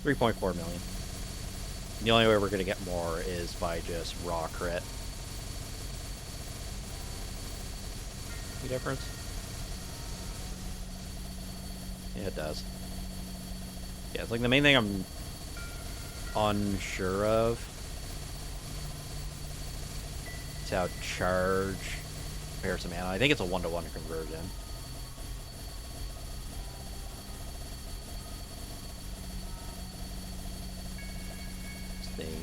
$3.4 million. The only way we're going to get more is by just raw crit. Any difference? Yeah, it does. Yeah, it's like the main thing I'm unsure of is how charge compares to mana. I think it's a 1-to-1 conversion.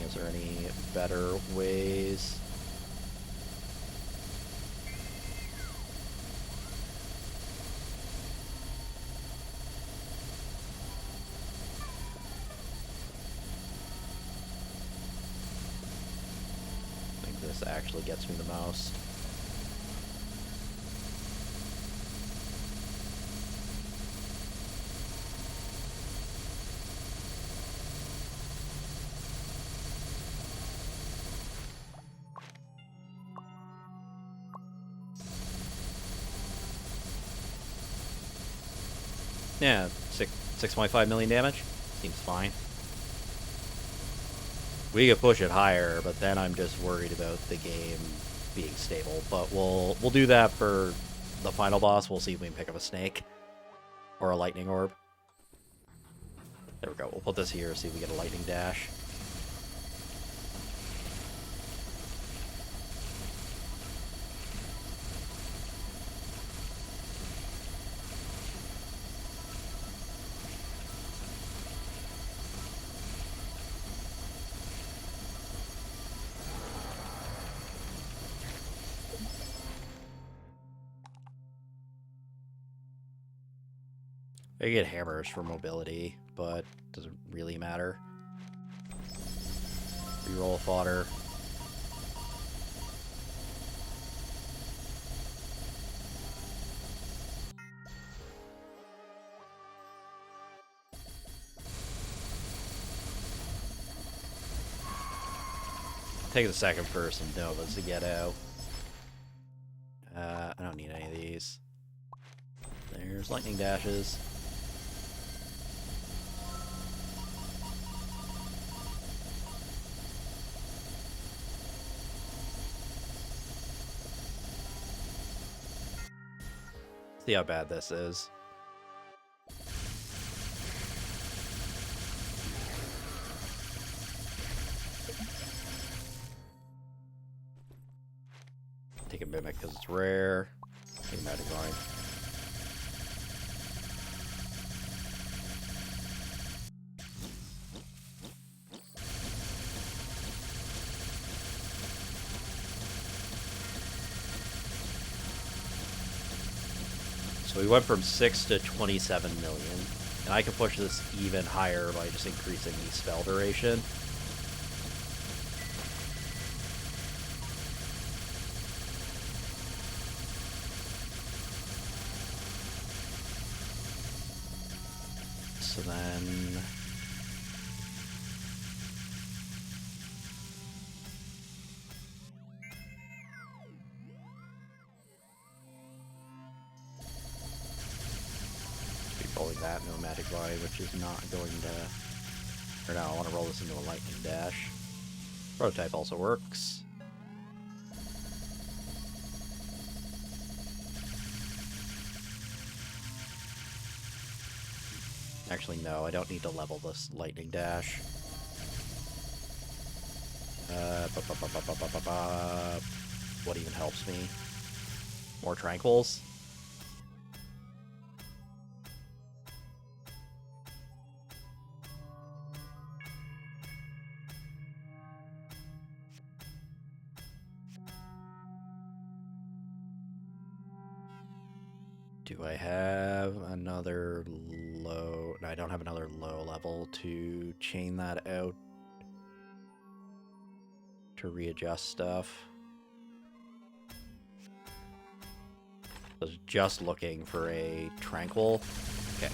Is there any better ways? I think this actually gets me the most. Yeah, 6.5 million damage. Seems fine. We could push it higher, but then I'm just worried about the game being stable. But we'll do that for the final boss. We'll see if we can pick up a snake or a lightning orb. There we go. We'll put this here, see if we get a lightning dash. I get hammers for mobility, but doesn't really matter. Reroll fodder. Take a second for some novas to get out. I don't need any of these. There's lightning dashes. See how bad this is. Take a mimic because it's rare. Take a magic line. So we went from 6 to 27 million, and I can push this even higher by just increasing the spell duration. So then... rolling that into a magic line, which is not going to... Or no, I want to roll this into a lightning dash. Prototype also works. Actually, no, I don't need to level this lightning dash. What even helps me? More tranquils? Do I have another low... No, I don't have another low level to chain that out to readjust stuff. I was just looking for a tranquil. Okay.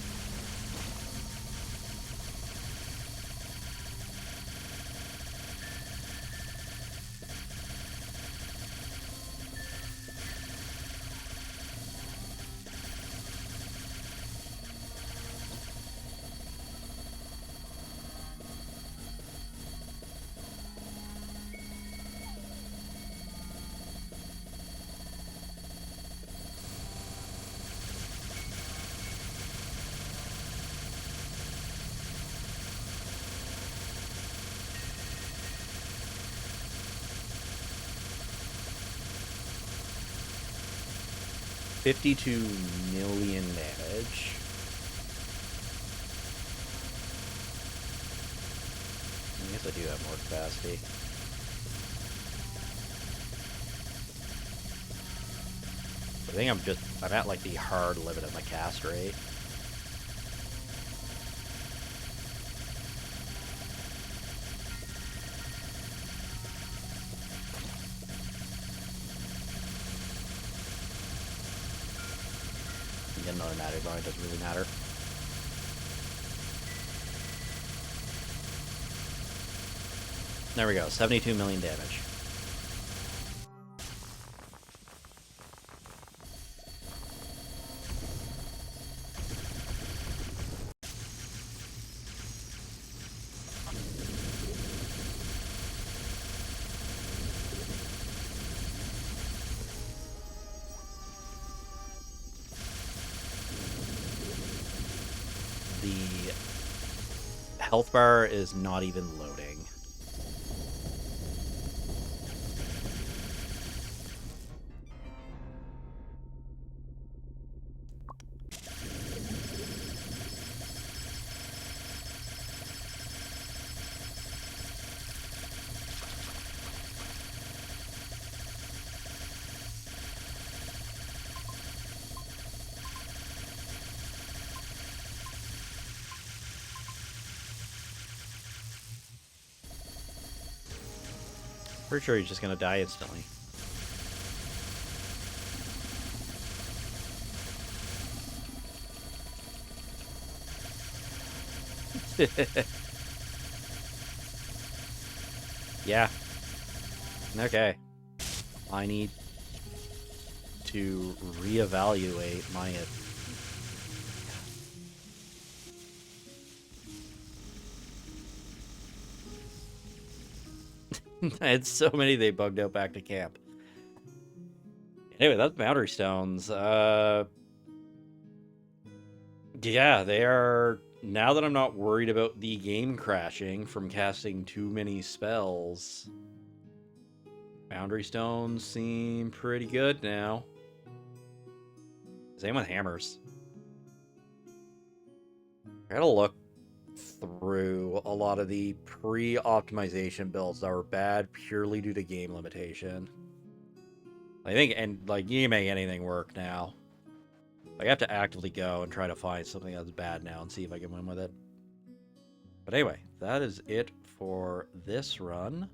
$52 million damage. I guess I do have more capacity. I think I'm at like the hard limit of my cast rate. Get another magic bar, it doesn't really matter. There we go, 72 million damage. health bar is not even loading. Pretty sure he's just gonna die instantly. Yeah. Okay. I need to reevaluate my... I had so many they bugged out back to camp. Anyway, that's Boundary Stones. Yeah, they are... Now that I'm not worried about the game crashing from casting too many spells, Boundary Stones seem pretty good now. Same with hammers. I gotta look through a lot of the pre-optimization builds that were bad purely due to game limitation. I think, and like, you can make anything work now. I have to actively go and try to find something that's bad now and see if I can win with it. But anyway, that is it for this run.